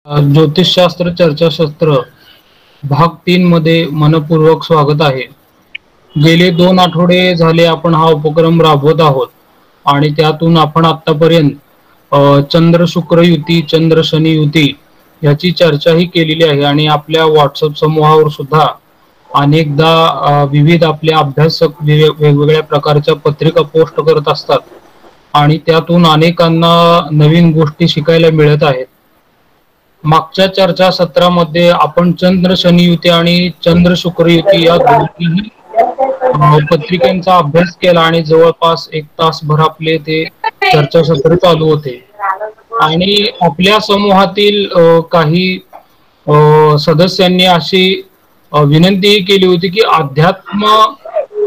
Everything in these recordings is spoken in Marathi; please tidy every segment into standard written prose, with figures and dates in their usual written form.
ज्योतिषशास्त्र चर्चासत्र भाग 3 मध्ये मनपूर्वक स्वागत आहे. गेले 2 आठवडे झाले आपण हा उपक्रम राबवत आहोत आणि त्यातून आपण आतापर्यंत चंद्र शुक्र युती, चंद्र शनी युती याची चर्चाही केलेली आहे आणि आपल्या व्हॉट्सअप समूहावर सुद्धा अनेकदा विविध आपले अभ्यासक वेगवेगळ्या प्रकारच्या पत्रिका पोस्ट करत असतात आणि त्यातून अनेकांना नवीन गोष्टी शिकायला मिळत आहेत. मागच्या चर्चासत्रामध्ये आपण चंद्र शनी युती आणि चंद्र शुक्र युती या दोन्ही पत्रिकांचा अभ्यास केला आणि जवळपास 1 तासभर आपले ते चर्चासत्र चालू होते आणि आपल्या समूहातील काही सदस्यांनी अशी विनंतीही केली होती की अध्यात्म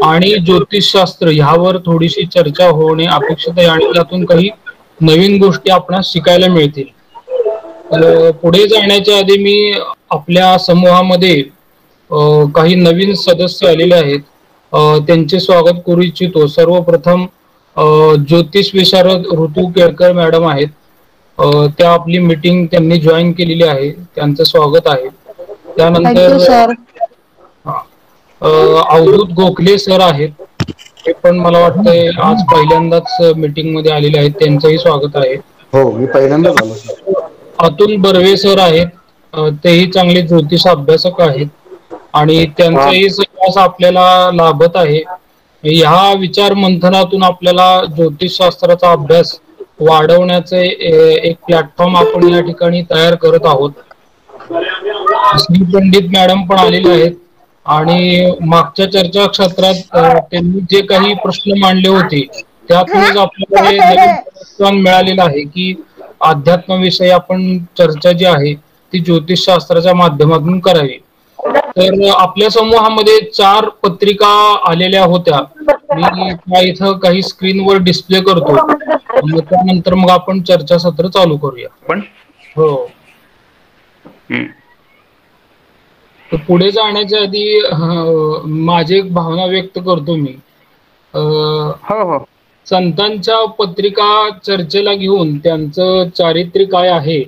आणि ज्योतिषशास्त्र ह्यावर थोडीशी चर्चा होणे अपेक्षित आहे आणि त्यातून काही नवीन गोष्टी आपणास शिकायला मिळतील. पुढे जाण्याच्या आधी मी आपल्या समूहामध्ये काही नवीन सदस्य आलेले आहेत, त्यांचे स्वागत करू इच्छितो. सर्वप्रथम ज्योतिष विशारद ऋतू केळकर मॅडम आहेत. त्या आपली मीटिंग त्यांनी जॉईन केलेली आहे, त्यांचं स्वागत आहे. त्यानंतर अवधूत गोखले सर आहेत, ते पण मला वाटतंय आज पहिल्यांदाच मीटिंग मध्ये आलेले आहेत, त्यांचंही स्वागत आहे. हो, मी पहिल्यांदाच आलो सर. अतुल बर्वे सर आहेत, तेही चांगले ज्योतिष अभ्यासक आहेत आणि त्यांचाही सहवास आपल्याला लाभत आहे. ह्या विचार मंथनातून आपल्याला ज्योतिषशास्त्राचा अभ्यास वाढवण्याचे एक प्लॅटफॉर्म आपण या ठिकाणी तयार करत आहोत. श्री पंडित मॅडम पण आलेले आहेत आणि मागच्या चर्चा क्षेत्रात त्यांनी जे काही प्रश्न मांडले होते त्यातूनच आपल्याला नवीन मिळालेलं आहे की अध्यात्माविषयी आपण चर्चा जी आहे ती ज्योतिषशास्त्राच्या माध्यमातून करावी. तर आपल्या समूहामध्ये 4 पत्रिका आलेल्या होत्या. मी त्या इथं काही स्क्रीनवर डिस्प्ले करतो, त्यानंतर मग आपण चर्चासत्र चालू करूया. पण हो, तर पुढे जाण्याच्या आधी माझी एक भावना व्यक्त करतो मी. संतांच्या पत्रिका चर्चेला घेऊन त्यांचं चारित्र्य काय आहे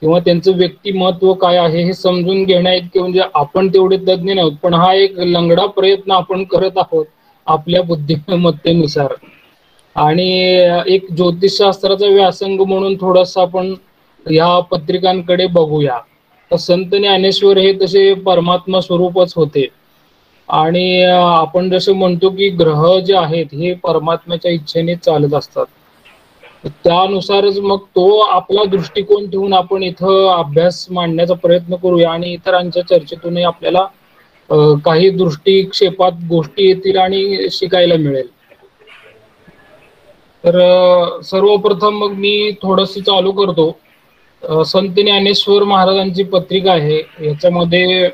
किंवा त्यांचं व्यक्तिमत्व काय आहे हे समजून घेण्याइतके म्हणजे आपण तेवढे तज्ञ नव्हत, पण हा एक लंगडा प्रयत्न आपण करत आहोत आपल्या बुद्धिमत्तेनुसार. आणि एक ज्योतिषशास्त्राचा व्यासंग म्हणून थोडस आपण या पत्रिकांकडे बघूया. तर संत ज्ञानेश्वर हे तसे परमात्मा स्वरूपच होते आणि आपण जसे म्हणतो की ग्रह जे आहेत हे परमात्म्याच्या इच्छेने चालत असतात, त्यानुसारच मग तो आपला दृष्टिकोन ठेवून आपण इथं अभ्यास मांडण्याचा प्रयत्न करूया आणि इतरांच्या चर्चेतूनही आपल्याला काही दृष्टिक्षेपात गोष्टी येतील आणि शिकायला मिळेल. तर सर्वप्रथम मग मी थोडस चालू करतो. संत ज्ञानेश्वर महाराजांची पत्रिका आहे, याच्यामध्ये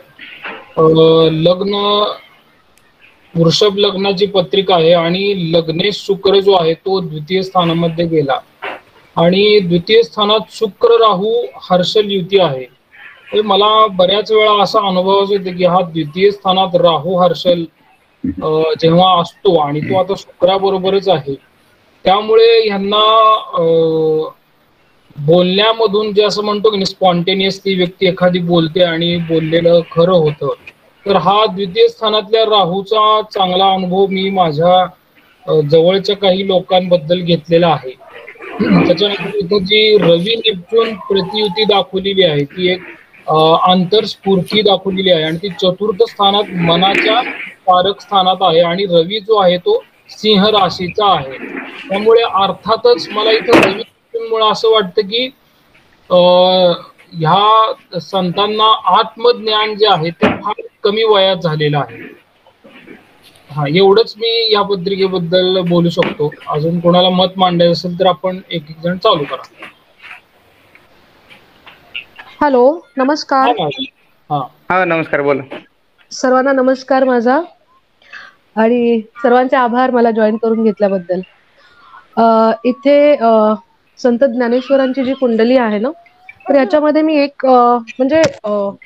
लग्न वृषभ लग्नाची पत्रिका आहे आणि लग्नेश शुक्र जो आहे तो द्वितीय स्थानामध्ये गेला आणि द्वितीय स्थानात शुक्र राहू हर्षल युती आहे. तर मला बऱ्याच वेळा असा अनुभव येतो की हा द्वितीय स्थानात राहू हर्षल जेव्हा असतो आणि तो आता शुक्राबरोबरच आहे, त्यामुळे ह्यांना बोलण्यामधून जे असं म्हणतो की स्पॉन्टेनियस ती व्यक्ती एखादी बोलते आणि बोललेलं खरं होतं. तर हा द्वितीय स्थानातल्या राहूचा चांगला अनुभव मी माझ्या जवळच्या काही लोकांबद्दल घेतलेला आहे. त्याच्यानंतर इथं जी रवी नेपच्यून प्रतियुती दाखवलेली आहे ती एक आंतरस्फूर्ती दाखवलेली आहे आणि ती चतुर्थ स्थानात मनाच्या कारक स्थानात आहे आणि रवी जो आहे तो सिंह राशीचा आहे. त्यामुळे अर्थातच मला इथं रवी मुळे असं वाटतं की ह्या संतांना आत्मज्ञान जे आहे ते फार कमी वयात झालेलं आहे. हा, एवढंच मी या पत्रिकेबद्दल बोलू शकतो. अजून कोणाला मत मांडायचं असेल तर आपण एक एक जण चालू करा. हॅलो, नमस्कार. हा नमस्कार, बोला. सर्वांना नमस्कार माझा आणि सर्वांचे आभार मला जॉईन करून घेतल्याबद्दल. इथे संत ज्ञानेश्वरांची जी कुंडली आहे ना, तर याच्यामध्ये मी एक म्हणजे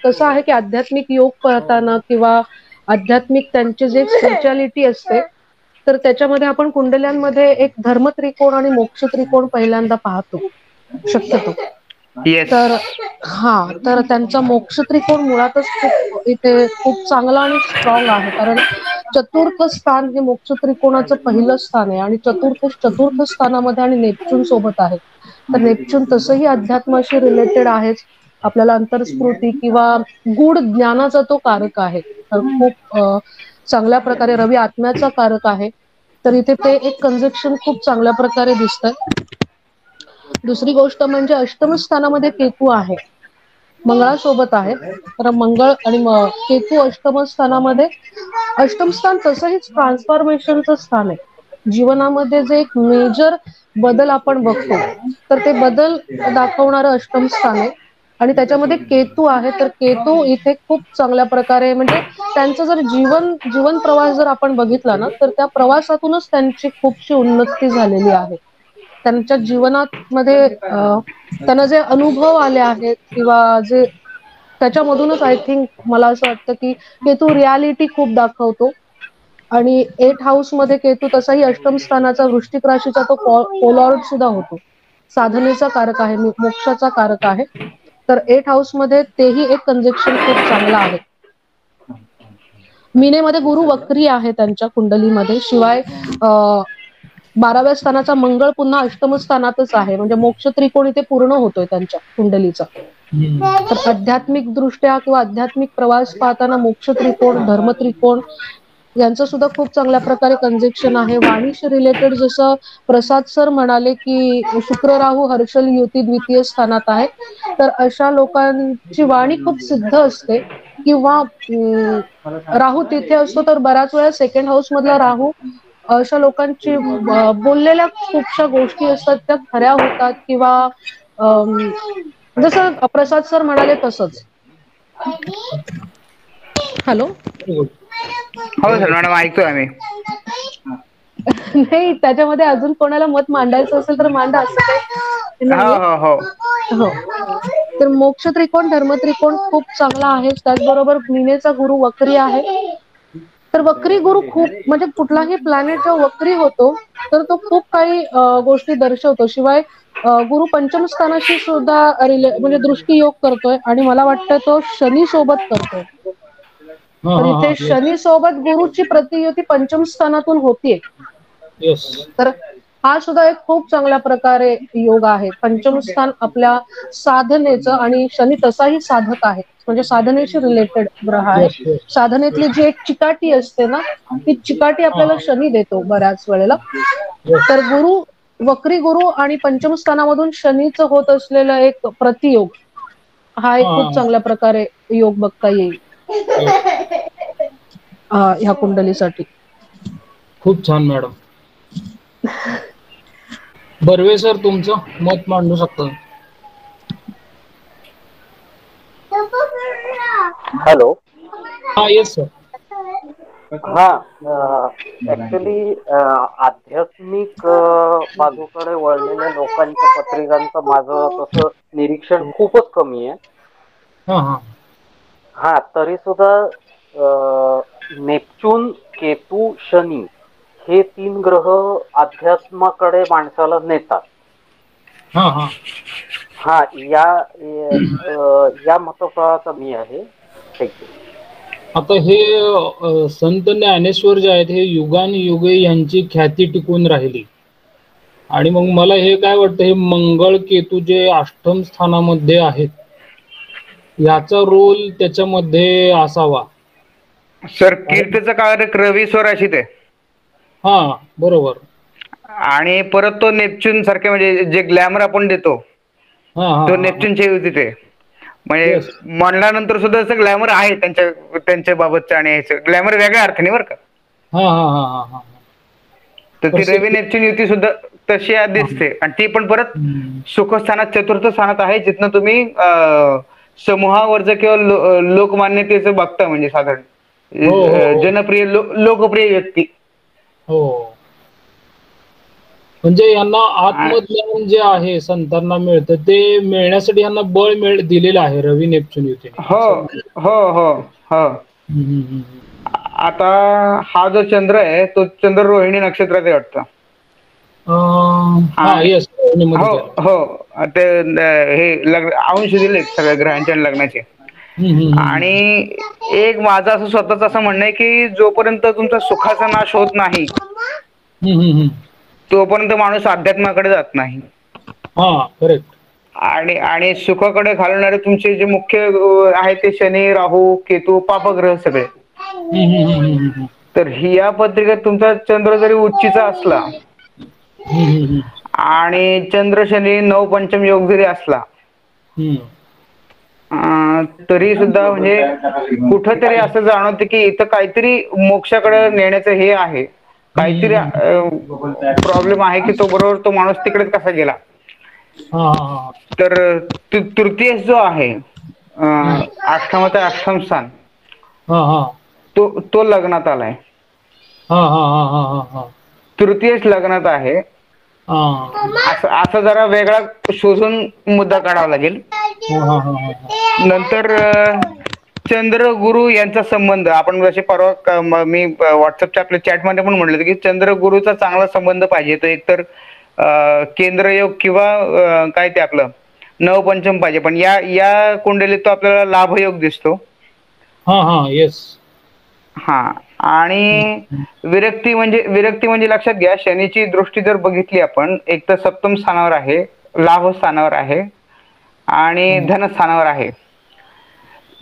कसं आहे की आध्यात्मिक योग करताना किंवा आध्यात्मिक त्यांचे जे स्पिरिच्युअलिटी असते तर त्याच्यामध्ये आपण कुंडल्यांमध्ये एक धर्म त्रिकोण आणि मोक्ष त्रिकोण पहिल्यांदा पाहतो शक्यतो. येस. तर तर त्यांचा मोक्ष त्रिकोण मुळातच खूप इथे खूप चांगला आणि स्ट्रॉंग आहे. कारण चतुर्थ स्थान हे मोक्ष त्रिकोणाचं पहिलं स्थान आहे आणि चतुर्थ स्थानामध्ये आणि नेपच्यून सोबत आहे. तर नेपच्यून तसंही अध्यात्माशी रिलेटेड आहेच. आपल्याला अंतरस्फूर्ती किंवा गूढ ज्ञानाचा तो कारक आहे. तर खूप चांगल्या प्रकारे रवी आत्म्याचा कारक आहे. तर इथे ते एक कंजक्शन खूप चांगल्या प्रकारे दिसतंय. दुसरी गोष्ट म्हणजे अष्टम स्थानामध्ये केतू आहे, मंगळासोबत आहे. तर मंगळ आणि केतू अष्टम स्थानामध्ये, अष्टम स्थान तसंही ट्रान्सफॉर्मेशनचं स्थान आहे. जीवनामध्ये जे एक मेजर बदल आपण बघतो, तर ते बदल दाखवणारं अष्टम स्थान आहे. आणि त्याच्यामध्ये केतू आहे. तर केतू इथे खूप चांगल्या प्रकारे म्हणजे त्यांचं जर जीवन प्रवास जर आपण बघितला ना, तर त्या प्रवासातूनच त्यांची खूपशी उन्नती झालेली आहे. त्यांच्या जीवनामध्ये त्यांना जे अनुभव आले आहेत किंवा जे त्याच्यामधूनच आय थिंक मला असं वाटतं की केतू रियालिटी खूप दाखवतो. आणि 8 हाऊस मध्ये केतू तसाही अष्टम स्थानाचा वृश्चिक राशीचा तो पोलॉर्ड सुद्धा होतो. साधनेचा कारक आहे, मोक्षाचा कारक आहे. तर 8 हाऊस मध्ये तेही एक कंजक्शन खूप चांगला आहे. मीनेमध्ये गुरु वक्री आहे त्यांच्या कुंडलीमध्ये. शिवाय 12व्या स्थानाचा मंगळ पुन्हा अष्टम स्थानातच आहे. म्हणजे मोक्ष त्रिकोण इथे पूर्ण होतोय त्यांच्या कुंडलीचा. तर आध्यात्मिक दृष्ट्या किंवा आध्यात्मिक प्रवास पाहताना मोक्ष त्रिकोण, धर्म त्रिकोण यांचं सुद्धा खूप चांगल्या प्रकारे कंजेक्शन आहे. वाणीशी रिलेटेड जसं प्रसाद सर म्हणाले की शुक्र राहू हर्षल युती द्वितीय स्थानात आहे. तर अशा लोकांची वाणी खूप सिद्ध असते. किंवा राहू तिथे असतो तर बऱ्याच वेळा सेकंड हाऊस मधला राहू अशा लोकांची बोललेल्या खूपशा गोष्टी असतात त्या खऱ्या होतात. किंवा जसं प्रसाद सर म्हणाले तसंच. हॅलो. हो सर मॅडम, ऐकतोय आम्ही. नाही, त्याच्यामध्ये अजून कोणाला मत मांडायचं असेल तर मांडा, असं काही हो नाहीये. हो हो. हो. तर मोक्ष त्रिकोण, धर्म त्रिकोण खूप चांगला आहे. त्याचबरोबर मीनेचा गुरु वक्री आहे. तर वक्री गुरु खूप म्हणजे कुठलाही प्लॅनेट जो वक्री होतो तर तो खूप काही गोष्टी दर्शवतो. शिवाय गुरु पंचम स्थानाशी सुद्धा म्हणजे दृष्टी योग करतोय आणि मला वाटतं तो शनी सोबत करतोय. तर इथे शनी सोबत गुरुची प्रतियुती पंचम स्थानातून होतीये. तर हा सुद्धा एक खूप चांगल्या प्रकारे योग आहे. पंचम स्थान आपल्या साधनेचं आणि शनी तसाही साधक आहे. म्हणजे साधनेशी रिलेटेड ग्रह आहे. साधनेतली जी एक चिकाटी असते ना, ती चिकाटी आपल्याला शनी देतो बऱ्याच वेळेला. तर वक्री गुरु आणि पंचम स्थानामधून शनीचं होत असलेलं एक प्रतियोग हा एक खूप चांगल्या प्रकारे योग बघता येईल ह्या कुंडलीसाठी. खूप छान मॅडम. बर्वे सर, तुमचं मत मांडू शकता. हॅलो. Yes sir. हा, ऍक्च्युली आध्यात्मिक बाजूकडे वळलेल्या लोकांच्या पत्रिकांचं माझं तसं निरीक्षण खूपच कमी आहे. हा, तरी सुद्धा नेपच्यून, केतू, शनी हे 3 ग्रह अध्यात्माकडे माणसाला नेतात. हा, या मतप्रवाहाचा मी आहे. थँक्यू. आता हे संत ज्ञानेश्वर जे आहेत हे युगानुयुगे यांची ख्याती टिकून राहिली. आणि मग मला हे काय वाटतं, हे मंगळ केतू जे अष्टम स्थानामध्ये आहेत याचा रोल त्याच्यामध्ये असावा. सर कीर्तीचा कारक रवी स्वराशीत आहे. बरोबर. आणि परत तो नेपच्यून सारखे म्हणजे जे ग्लॅमर आपण देतो तो नेपच्यूनच्या युतीत आहे. म्हणजे म्हणल्यानंतर सुद्धा असं ग्लॅमर आहे त्यांच्या बाबतचं. आणि ग्लॅमर वेगळ्या अर्थाने बरं का. तर ती रवी नेपच्यून युती सुद्धा तशी दिसते. आणि ती पण परत सुखस्थानात, चतुर्थ स्थानात आहे, जिथनं तुम्ही समूहावरचं किंवा लोकमान्यतेचं बघता. म्हणजे साधारण जनप्रिय लोकप्रिय व्यक्ती. म्हणजे यांना आत्मज्ञान जे आहे संतांना मिळतं ते मिळण्यासाठी यांना बळ दिलेलं आहे रवी नेपच्यून युतीने. हो हो हो हो. आता हा जो चंद्र आहे तो चंद्र रोहिणी नक्षत्रात आहे वाटतं. रोहिणीमध्ये हो गेला. हो ते हे लग्न अंश दिलेत सगळ्या ग्रहांच्या आणि लग्नाचे. आणि एक माझं असं स्वतःच असं म्हणणं आहे की जोपर्यंत तुमचा सुखाचा नाश होत नाही तोपर्यंत माणूस अध्यात्माकडे जात नाही. हा करेक्ट. आणि आणि सुखाकडे घालणारे तुमचे जे मुख्य आहेत ते शनी, राहू, केतू, पापग्रह सगळे. तर ही या पत्रिकेत तुमचा चंद्र जरी उच्चीचा असला आणि चंद्र शनी नव पंचम योग जरी असला तरी सुद्धा म्हणजे कुठंतरी असं जाणवतं की इथं काहीतरी मोक्षाकडे नेण्याचं हे आहे, काहीतरी प्रॉब्लेम आहे की तो बरोबर तो माणूस तिकडेच कसा गेला. तर तृतीय जो आहे अष्टमाचा अष्टम स्थान तो लग्नात आलाय. तृतीयच लग्नात आहे. असं जरा वेगळा शोधून मुद्दा काढावा लागेल. नंतर चंद्र गुरु यांचा संबंध आपण जसे परवा मी व्हॉट्सअपच्या आपल्या चॅटमध्ये पण म्हटलं की चंद्र गुरुचा चांगला संबंध पाहिजे. तो एकतर केंद्रयोग किंवा काय ते आपलं नवपंचम पाहिजे. पण या कुंडलीत तो आपल्याला लाभयोग दिसतो. येस. हा आणि विरक्ती म्हणजे लक्षात घ्या, शनीची दृष्टी जर बघितली आपण एक तर सप्तम स्थानावर आहे, लाभ स्थानावर आहे आणि धनस्थानावर आहे.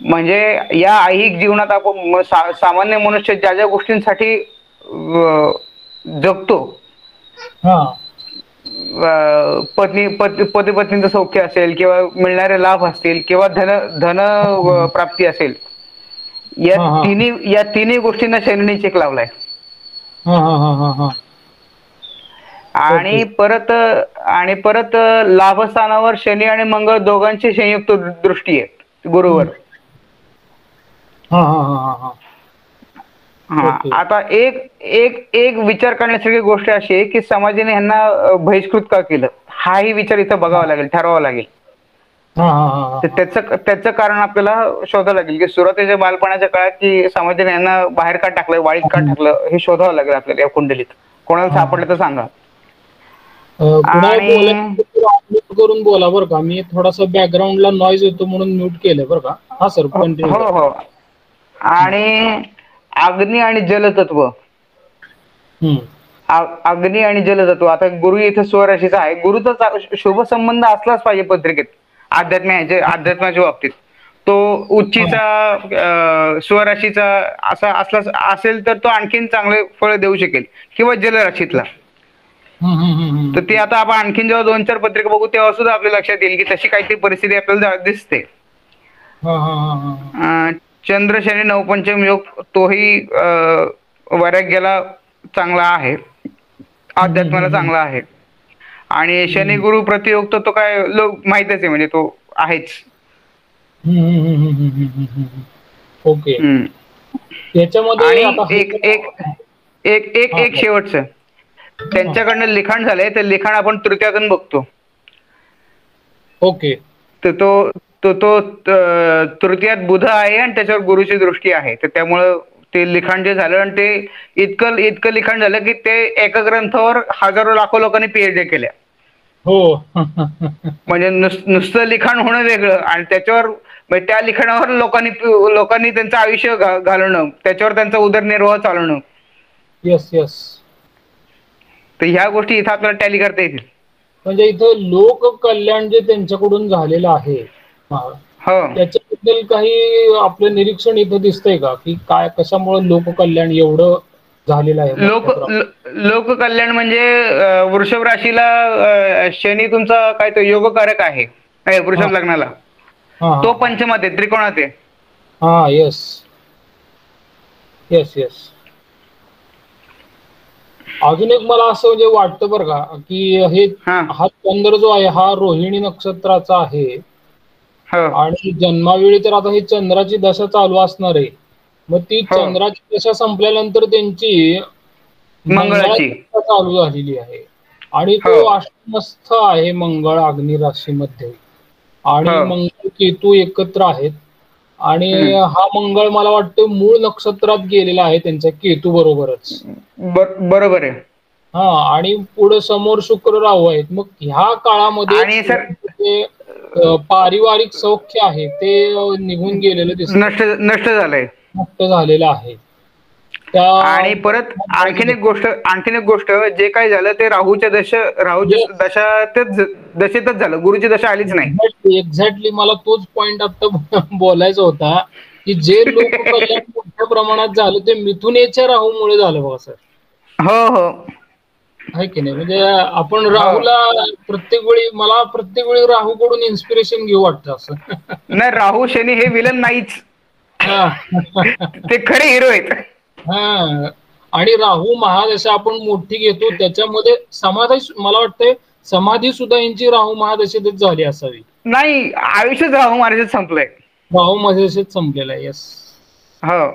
म्हणजे या ऐहिक जीवनात आपण सामान्य मनुष्य ज्या ज्या गोष्टींसाठी जगतो, पती पत्नीचं सौख्य असेल किंवा मिळणारे लाभ असतील किंवा धन प्राप्ती असेल, या तिन्ही गोष्टींना शनीने चेक लावलाय. आणि परत लाभस्थानावर शनी आणि मंगळ दोघांची संयुक्त दृष्टी आहे गुरुवर. आता एक विचार करण्यासारखी गोष्ट अशी आहे की समाजाने ह्यांना बहिष्कृत का केलं, हाही विचार इथं बघावा लागेल, ठरवावा लागेल. त्याचं कारण आपल्याला शोधावं लागेल की सुरुवातीच्या बालपणाच्या काळात की समाजाने यांना बाहेर का टाकलं, वाळीत का टाकलं, हे शोधावं लागेल आपल्याला या कुंडलीत. कोणाला सापडलं तर सांगा. करून बोला बरं का, मी थोडासा बॅकग्राऊंडला नॉइज येतो म्हणून म्यूट केलं बरं का. हा सर कंटिन्यू. हो. आणि अग्नी आणि जलतत्व, अग्नी आणि जलतत्व. आता गुरु इथे स्वराशीचा आहे. गुरुचा शुभ संबंध असलाच पाहिजे पत्रिकेत अध्यात्माच्या बाबतीत. तो उच्चीचा स्वराशीचा असा असला असेल तर तो आणखीन चांगले फळ देऊ शकेल, किंवा जलराशीतला. तर ते आता आपण आणखीन जेव्हा 2-4 पत्रिका बघू तेव्हा सुद्धा आपल्या लक्षात येईल की तशी काहीतरी परिस्थिती आपल्याला दिसते. चंद्र शनी नवपंचम योग तोही वैराग्याला चांगला आहे, अध्यात्माला चांगला आहे. आणि शनी गुरु प्रतियोग तो काय लोक माहितच आहे, म्हणजे तो आहेच. ओके. त्याच्यामध्ये एक शेवटचं त्यांच्याकडनं लिखाण झालंय, ते लिखाण आपण तृतीयातून बघतो. ओके. तर तो तृतीयात बुध आहे आणि त्याच्यावर गुरुची दृष्टी आहे. तर त्यामुळं ते लिखाण जे झालं आणि ते इतकं लिखाण झालं की ते एका ग्रंथावर हजारो लाखो लोकांनी पीएचडी केल्या. हो. म्हणजे नुसतं लिखाण होणं वेगळं आणि त्याच्यावर त्या लिखाणावर लोकांनी त्यांचं आयुष्य घालवणं, त्याच्यावर त्यांचा उदरनिर्वाह चालवणं. Yes yes. तर ह्या गोष्टी इथं आपल्याला टॅली करता येतील. म्हणजे इथं लोक कल्याण जे त्यांच्याकडून झालेलं आहे त्याच्याबद्दल काही आपलं निरीक्षण इथं दिसतंय का, की काय कशामुळे लोक कल्याण एवढं झालेलं आहे? लोककल्याण म्हणजे वृषभ राशीला शनी तुमचा काय तो योगकारक आहे वृषभ लग्नाला. तो पंचमात आहे, त्रिकोणात आहे. Yes yes yes. अजून एक मला असं म्हणजे वाटतं बरं का की हा चंद्र जो आहे हा रोहिणी नक्षत्राचा आहे आणि जन्मावेळी तर आता ही चंद्राची दशा चालू असणार आहे. मग ती चंद्राची दशा संपल्यानंतर त्यांची मंगळाची चालू झालेली आहे आणि तो अष्टमस्थ आहे मंगळ अग्नी राशीमध्ये आणि मंगळ केतू एकत्र आहेत. आणि हा मंगळ मला वाटतं मूळ नक्षत्रात गेलेला आहे त्यांच्या केतू बरोबरच. बरोबर आहे. आणि पुढे समोर शुक्र राहू आहेत. मग ह्या काळामध्ये आणि सर ते पारिवारिक सौख्य आहे ते निघून गेलेलं दिसतं, नष्ट झालंय. नष्ट झालेलं आहे. त्या आणि परत आणखीन एक गोष्ट जे काय झालं ते राहूच्या दशेतच झालं. गुरुची दशा आलीच नाही. एक्झॅक्टली मला तोच पॉइंट आता बोलायचा होता की जे लोक कल्याण मोठ्या प्रमाणात झालं ते मिथुनेच्या राहूमुळे झालं बघा सर. हो हो आहे की नाही. म्हणजे आपण राहूला मला प्रत्येक वेळी राहूकडून इन्स्पिरेशन घेऊ वाटतं असं. नाही, राहू शनी हे विलन नाहीच, हा ते खरे हिरो आहेत. हा आणि राहू महादशा आपण मोठी घेतो त्याच्यामध्ये मला वाटतंय समाधी सुद्धा यांची राहू महादशेतच झाली असावी. नाही, आयुष्यच राहू महाराजात संपलंय. राहू महादशेत संपलेला आहे. येस. हो,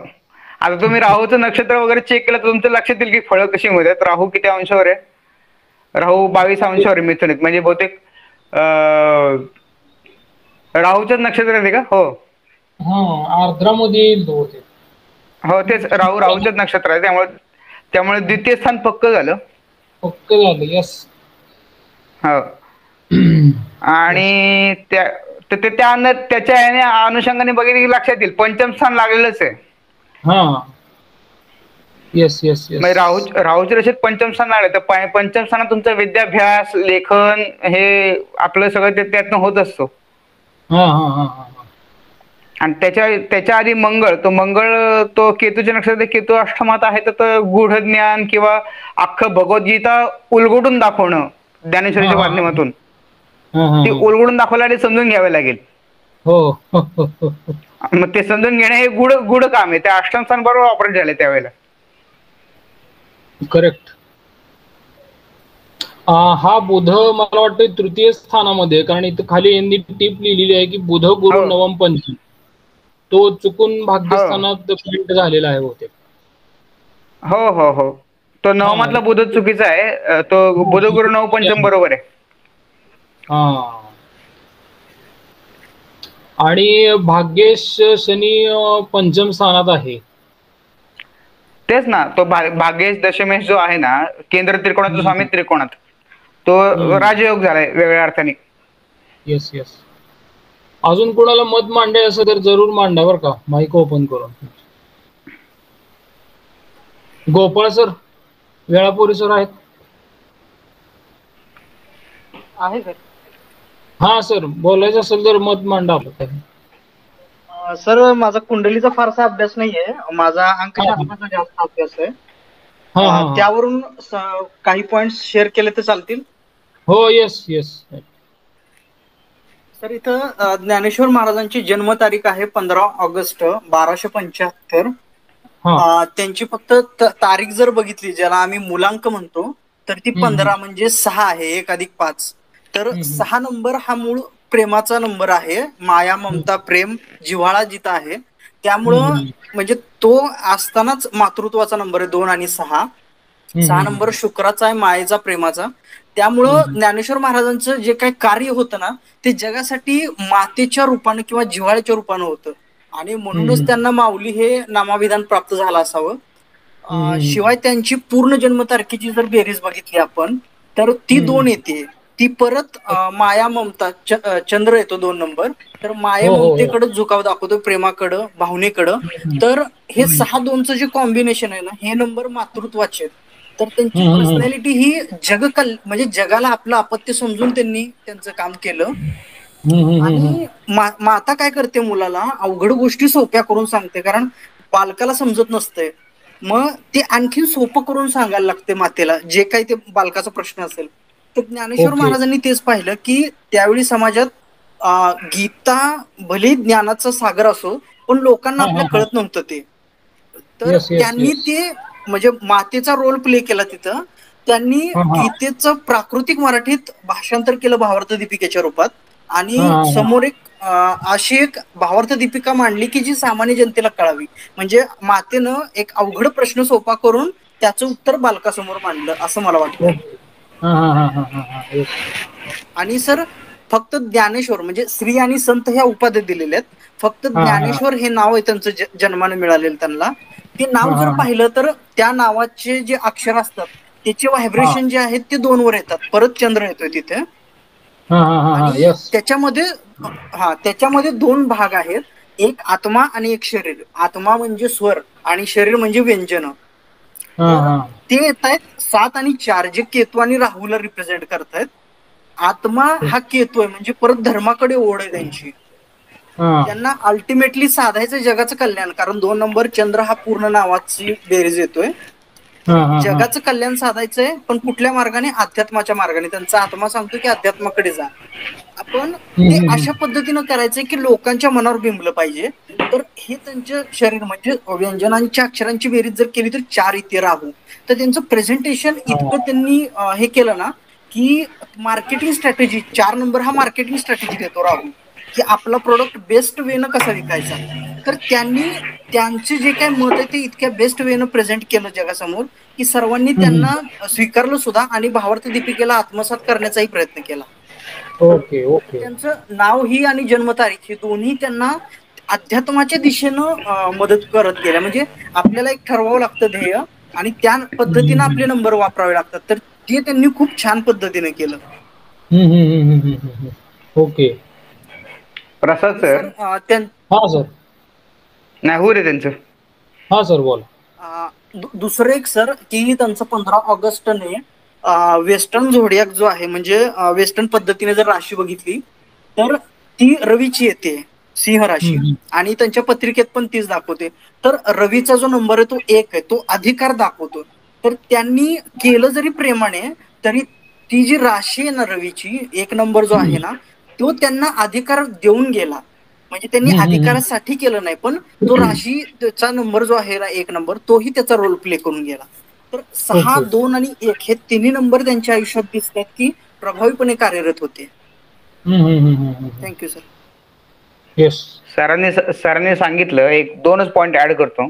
आता तुम्ही राहूचं नक्षत्र वगैरे चेक केलं तर तुमचं लक्षात येईल की फळं कशी मिळतात. राहू किती अंशावर आहे? राहू 22 अंशावर आहे मिथुनीत. म्हणजे बहुतेक राहूचंच नक्षत्र आहे का? हो आर्द्रामध्ये येईल तो ते. हो तेच, राहूचंच नक्षत्र आहे. त्यामुळे द्वितीय स्थान पक्क झालं. पक्क झालं. येस. हो, आणि त्याच्या अनुषंगाने बघितलं की लक्षात येईल पंचम स्थान लागलेलंच आहे. Yes yes yes. राहूच्या रेषेत पंचम स्थान लागले तर पंचम स्थानात तुमचा विद्याभ्यास, लेखन हे आपलं सगळं त्यातनं होत असतो. आणि त्याच्या आधी मंगळ तो केतूच्या नक्षत्रात, केतू अष्टमात आहे तर गूढ ज्ञान किंवा अख्खं भगवद्गीता उलगडून दाखवणं ज्ञानेश्वरीच्या माध्यमातून ते उलगडून दाखवायला समजून घ्यावे लागेल. हो मग ते समजून घेणं हे गुढ काम आहे. त्या अष्टम स्थान बरोबर ऑपरेट झाले त्यावेळेला. करेक्ट. हा बुध मला वाटतं तृतीय स्थानामध्ये, कारण इथं खाली यांनी टीप लिहिलेली आहे की बुध गुरु नवम पंचम, तो चुकून भाग्यस्थानात पॉइंट झालेला आहे बहुतेक. हो हो हो, तो नवमातला बुध चुकीचा आहे. तो बुध गुरु नव पंचम बरोबर आहे. आणि भाग्येश शनी पंचम स्थानात आहे. तेच ना, तो भाग्येश दशमेश जो आहे ना, केंद्र त्रिकोणाचा स्वामी त्रिकोणात, तो राजयोग झालाय वेगळ्या अर्थाने. Yes yes. अजून कोणाला मत मांडायचं असेल तर जरूर मांडा बरं का, माईक ओपन करून. गोपाळ सर, वेळापुरी सर आहेत? आहे सर. हा सर, बोलायचं असेल तर मत मांडा आपण. सर, माझा कुंडलीचा फारसा अभ्यास नाहीये, माझा अंकशास्त्राचा जास्त अभ्यास आहे. त्यावरून काही पॉइंट शेअर केले तर चालतील? हो, येस येस. सर, इथं ज्ञानेश्वर महाराजांची जन्मतारीख आहे 15 ऑगस्ट 1275. त्यांची फक्त तारीख जर बघितली, ज्याला आम्ही मुलांक म्हणतो, तर ती 15 म्हणजे 6 आहे, 1 अधिक 5. तर 6 नंबर हा मूळ प्रेमाचा नंबर आहे. माया, ममता, प्रेम, जिव्हाळा जिथं आहे, त्यामुळं म्हणजे तो असतानाच मातृत्वाचा नंबर आहे 2 आणि 6. 6 नंबर शुक्राचा आहे, मायेचा, प्रेमाचा. त्यामुळं ज्ञानेश्वर महाराजांचं जे काही कार्य होतं ना, ते जगासाठी मातेच्या रूपानं किंवा जिव्हाळ्याच्या रूपानं होतं, आणि म्हणूनच त्यांना माऊली हे नामाभिधान प्राप्त झालं असावं. शिवाय त्यांची पूर्ण जन्मतारखेची जर बेरीज बघितली आपण तर ती 2 येते. ती परत माया, ममता, चंद्र येतो 2 नंबर. तर माया ममतेकडे झुकाव दाखवतो, प्रेमाकडं, भावनेकडं. तर हे 6-2चं जे कॉम्बिनेशन आहे ना, हे नंबर मातृत्वाचे. तर त्यांची पर्सनॅलिटी ही म्हणजे जगाला आपलं अपत्य समजून त्यांनी त्यांचं काम केलं. आणि माता काय करते, मुलाला अवघड गोष्टी सोप्या करून सांगते, कारण बालकाला समजत नसते. मग ते आणखीन सोपं करून सांगायला लागते मातेला, जे काही ते बालकाचा प्रश्न असेल. तर ज्ञानेश्वर महाराजांनी तेच पाहिलं की त्यावेळी समाजात गीता भले ज्ञानाचा सागर असो, पण लोकांना आपल्या कळत नव्हतं ते. तर त्यांनी ते म्हणजे मातेचा रोल प्ले केला तिथं. त्यांनी गीतेचं प्राकृतिक मराठीत भाषांतर केलं भावार्थ दीपिकेच्या रूपात, आणि समोर अशी एक भावार्थ दीपिका मांडली की जी सामान्य जनतेला कळावी. म्हणजे मातेनं एक अवघड प्रश्न सोपा करून त्याचं उत्तर बालकासमोर मांडलं, असं मला वाटतं. आणि सर, फक्त ज्ञानेश्वर म्हणजे श्री आणि संत ह्या उपाध्या दिलेल्या आहेत. फक्त ज्ञानेश्वर हे नाव आहे त्यांचं जन्मानं मिळालेलं त्यांना. ते नाव जर पाहिलं तर त्या नावाचे जे अक्षर असतात त्याचे व्हायब्रेशन जे आहेत ते 2 वर येतात, परत चंद्र येतोय तिथे. आणि त्याच्यामध्ये 2 भाग आहेत, एक आत्मा आणि एक शरीर. आत्मा म्हणजे स्वर आणि शरीर म्हणजे व्यंजन. ते येत आहेत 7 आणि 4, जे केतू आणि राहूला रिप्रेझेंट करतायत. आत्मा हा केतू आहे, म्हणजे परत धर्माकडे ओढ आहे त्यांची. त्यांना अल्टिमेटली साधायचं जगाचं कल्याण, कारण 2 नंबर चंद्र हा पूर्ण नावाची बेरीज येतोय. तर जगाचं कल्याण साधायचंय, पण कुठल्या मार्गाने? अध्यात्माच्या मार्गाने. त्यांचा आत्मा सांगतो की अध्यात्माकडे जा. आपण ते अशा पद्धतीनं करायचंय की लोकांच्या मनावर बिंबलं पाहिजे. तर हे त्यांचं शरीर म्हणजे व्यंजनांच्या अक्षरांची बेरीज जर केली तर 4 इथे राहू. तर त्यांचं प्रेझेंटेशन इतकं त्यांनी हे केलं ना, की मार्केटिंग स्ट्रॅटेजी 4 नंबर हा मार्केटिंग स्ट्रॅटेजी देतो राहू, की आपला प्रोडक्ट बेस्ट वेनं कसा विकायचा. तर त्यांनी त्यांचे जे काही मत आहे ते इतक्या बेस्ट वेनं प्रेझेंट केलं जगासमोर, की सर्वांनी त्यांना स्वीकारलं सुद्धा आणि भावार्थ दीपिकेला आत्मसात करण्याचाही प्रयत्न केला. Okay okay. त्यांचं नाव ही आणि जन्मतारीख ही दोन्ही त्यांना अध्यात्माच्या दिशेनं मदत करत गेल्या. म्हणजे आपल्याला एक ठरवावं लागतं ध्येय, आणि त्या पद्धतीनं आपले नंबर वापरावे लागतात. तर ते त्यांनी खूप छान पद्धतीने केलं. ओके. प्रसाद सर. हा सर. नाही हो रे त्यांचं. हा सर बोला. दुसरं एक सर, की त्यांचं 15 ऑगस्टने वेस्टर्न झोडियाक जो आहे, म्हणजे वेस्टर्न पद्धतीने जर राशी बघितली तर ती रवीची येते, सिंह राशी, आणि त्यांच्या पत्रिकेत पण तीच दाखवते. तर रवीचा जो नंबर आहे तो 1 आहे, तो अधिकार दाखवतो. तर त्यांनी केलं जरी प्रेमाने, तरी ती जी राशी आहे ना रवीची, 1 नंबर जो आहे ना, तो त्यांना अधिकार देऊन गेला. म्हणजे त्यांनी अधिकारासाठी केलं नाही, पण तो राशीचा नंबर जो आहे ना 1 नंबर, तोही त्याचा रोल प्ले करून गेला. तर 6, 2 आणि 1 हे तिन्ही नंबर त्यांच्या आयुष्यात दिसतात की प्रभावीपणे कार्यरत होते. Thank you sir. येस. सरांनी सांगितलं, एक 2च पॉइंट ऍड करतो.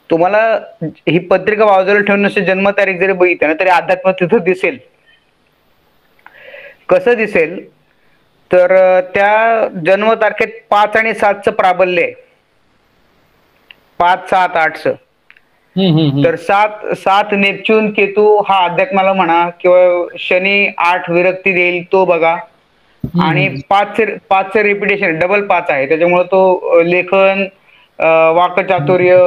तुम्हाला ही पत्रिका बाजूला ठेवून नसते, जन्मतारीख जरी बघितली ना तरी अध्यात्म तिथं दिसेल. कसं दिसेल तर त्या जन्मतारखेत 5 आणि 7चं प्राबल्य आहे. 5, 7, 8चं. तर 7 नेपच्यून केतू हा अध्यात्माला म्हणा, किंवा शनी 8 विरक्ती देईल तो बघा, आणि 5चं रिपिटेशन डबल 5 आहे, त्याच्यामुळे तो लेखन, वाकचातुर्य,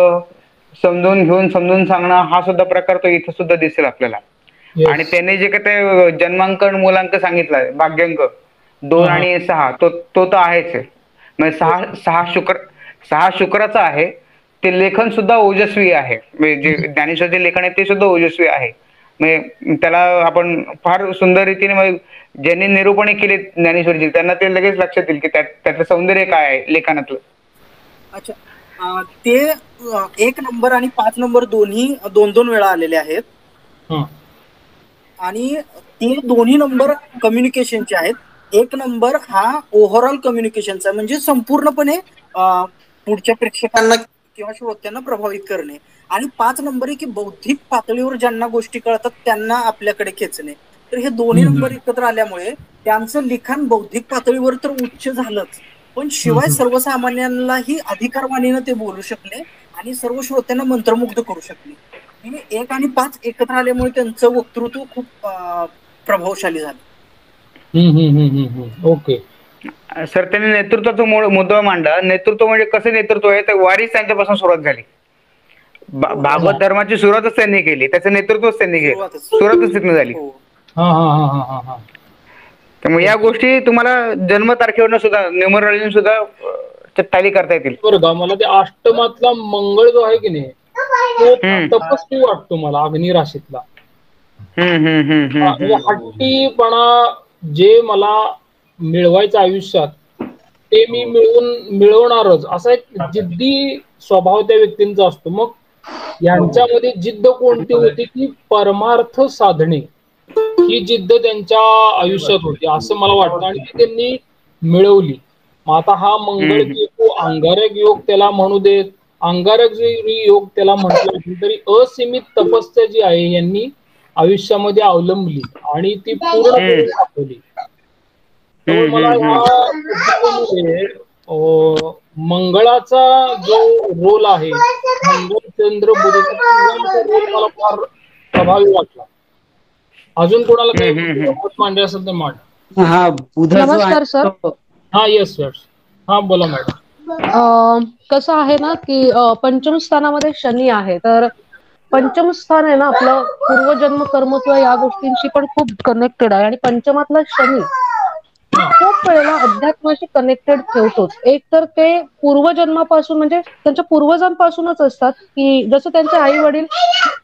समजून घेऊन समजून सांगणं, हा सुद्धा प्रकार तो इथं सुद्धा दिसेल आपल्याला. आणि त्यांनी जे काही ते जन्मांक मूलांक सांगितलाय, भाग्यांक 2 आणि 6, तो तर आहेच. म्हणजे 6 शुक्राचा आहे. ते लेखन सुद्धा ओजस्वी आहे, म्हणजे जे ज्ञानेश्वरचे लेखन आहे ते सुद्धा ओजस्वी आहे. म्हणजे त्याला आपण फार सुंदर रीतीने, ज्यांनी निरूपणे केले ज्ञानेश्वरजी, त्यांना ते लगेच लक्षात येईल की त्यातलं सौंदर्य काय आहे लेखनातलं. अच्छा, ते 1 नंबर आणि 5 नंबर दोन्ही 2-2 वेळा आलेले आहेत. आणि ते दोन्ही नंबर कम्युनिकेशनचे आहेत. 1 नंबर हा ओव्हरऑल कम्युनिकेशनचा, म्हणजे संपूर्णपणे पुढच्या प्रेक्षकांना किंवा श्रोत्यांना प्रभावित करणे. आणि 5 नंबर आहे की बौद्धिक पातळीवर ज्यांना गोष्टी कळतात त्यांना आपल्याकडे खेचणे. तर हे दोन्ही नंबर एकत्र आल्यामुळे त्यांचं लिखाण बौद्धिक पातळीवर तर उच्च झालंच, पण शिवाय सर्वसामान्यांनाही अधिकारवाणीनं ते बोलू शकले आणि सर्व श्रोत्यांना मंत्रमुग्ध करू शकले. 1 आणि 5 एकत्र आल्यामुळे त्यांचं वक्तृत्व खूप प्रभावशाली झालं. ओके सर, त्यांनी नेतृत्वाचा मुद्दा मांडला. नेतृत्व म्हणजे कसं नेतृत्व आहे, तर वारीच त्यांच्यापासून सुरुवात झाली. भागवत धर्माची सुरुवातच त्यांनी केली, त्याचं नेतृत्वच त्यांनी केलं, सुरुवातच तिथून झाली. त्यामुळे या गोष्टी तुम्हाला जन्मतारखेवरनं सुद्धा, न्यूमरॉलॉजी सुद्धा टॅली करता येतील. बरं का, मला ते अष्टमातला मंगळ जो आहे की नाही, तो तपस्वी वाटतो मला, अग्नी राशीतला. हट्टीपणा जे मला मिळवायचं आयुष्यात ते मी मिळवणारच, असा एक जिद्दी स्वभाव त्या व्यक्तींचा असतो. मग यांच्यामध्ये जिद्द कोणती होती की परमार्थ साधणे, ही जिद्द त्यांच्या आयुष्यात होती असं मला वाटतं, आणि ती त्यांनी मिळवली. मग आता हा मंगळ केतू अंगारक योग त्याला म्हणू देत, अंगारक जरी योग त्याला म्हटलं तरी असीमित तपस्या जी आहे यांनी आयुष्यामध्ये अवलंबली आणि ती पूर्ण दाखवली. मला मंगळाचा जो रोल आहे, मंगळ चंद्र बुध रोल मला फार प्रभावी वाटला. अजून कोणाला काही मत मांडले असेल तर मांड. हा बुधा जो आहे नमस्कार सर. हा येस सर. हा बोला मॅडम. कसं आहे ना की पंचम स्थानामध्ये शनी आहे, तर पंचम स्थान आहे ना आपलं पूर्वजन्म कर्म किंवा या गोष्टींशी पण खूप कनेक्टेड आहे. आणि पंचमातला शनी खूप वेळेला अध्यात्माशी कनेक्टेड ठेवतोच. एक तर ते पूर्वजन्मापासून म्हणजे त्यांच्या पूर्वजांपासूनच असतात, की जसं त्यांचे आई वडील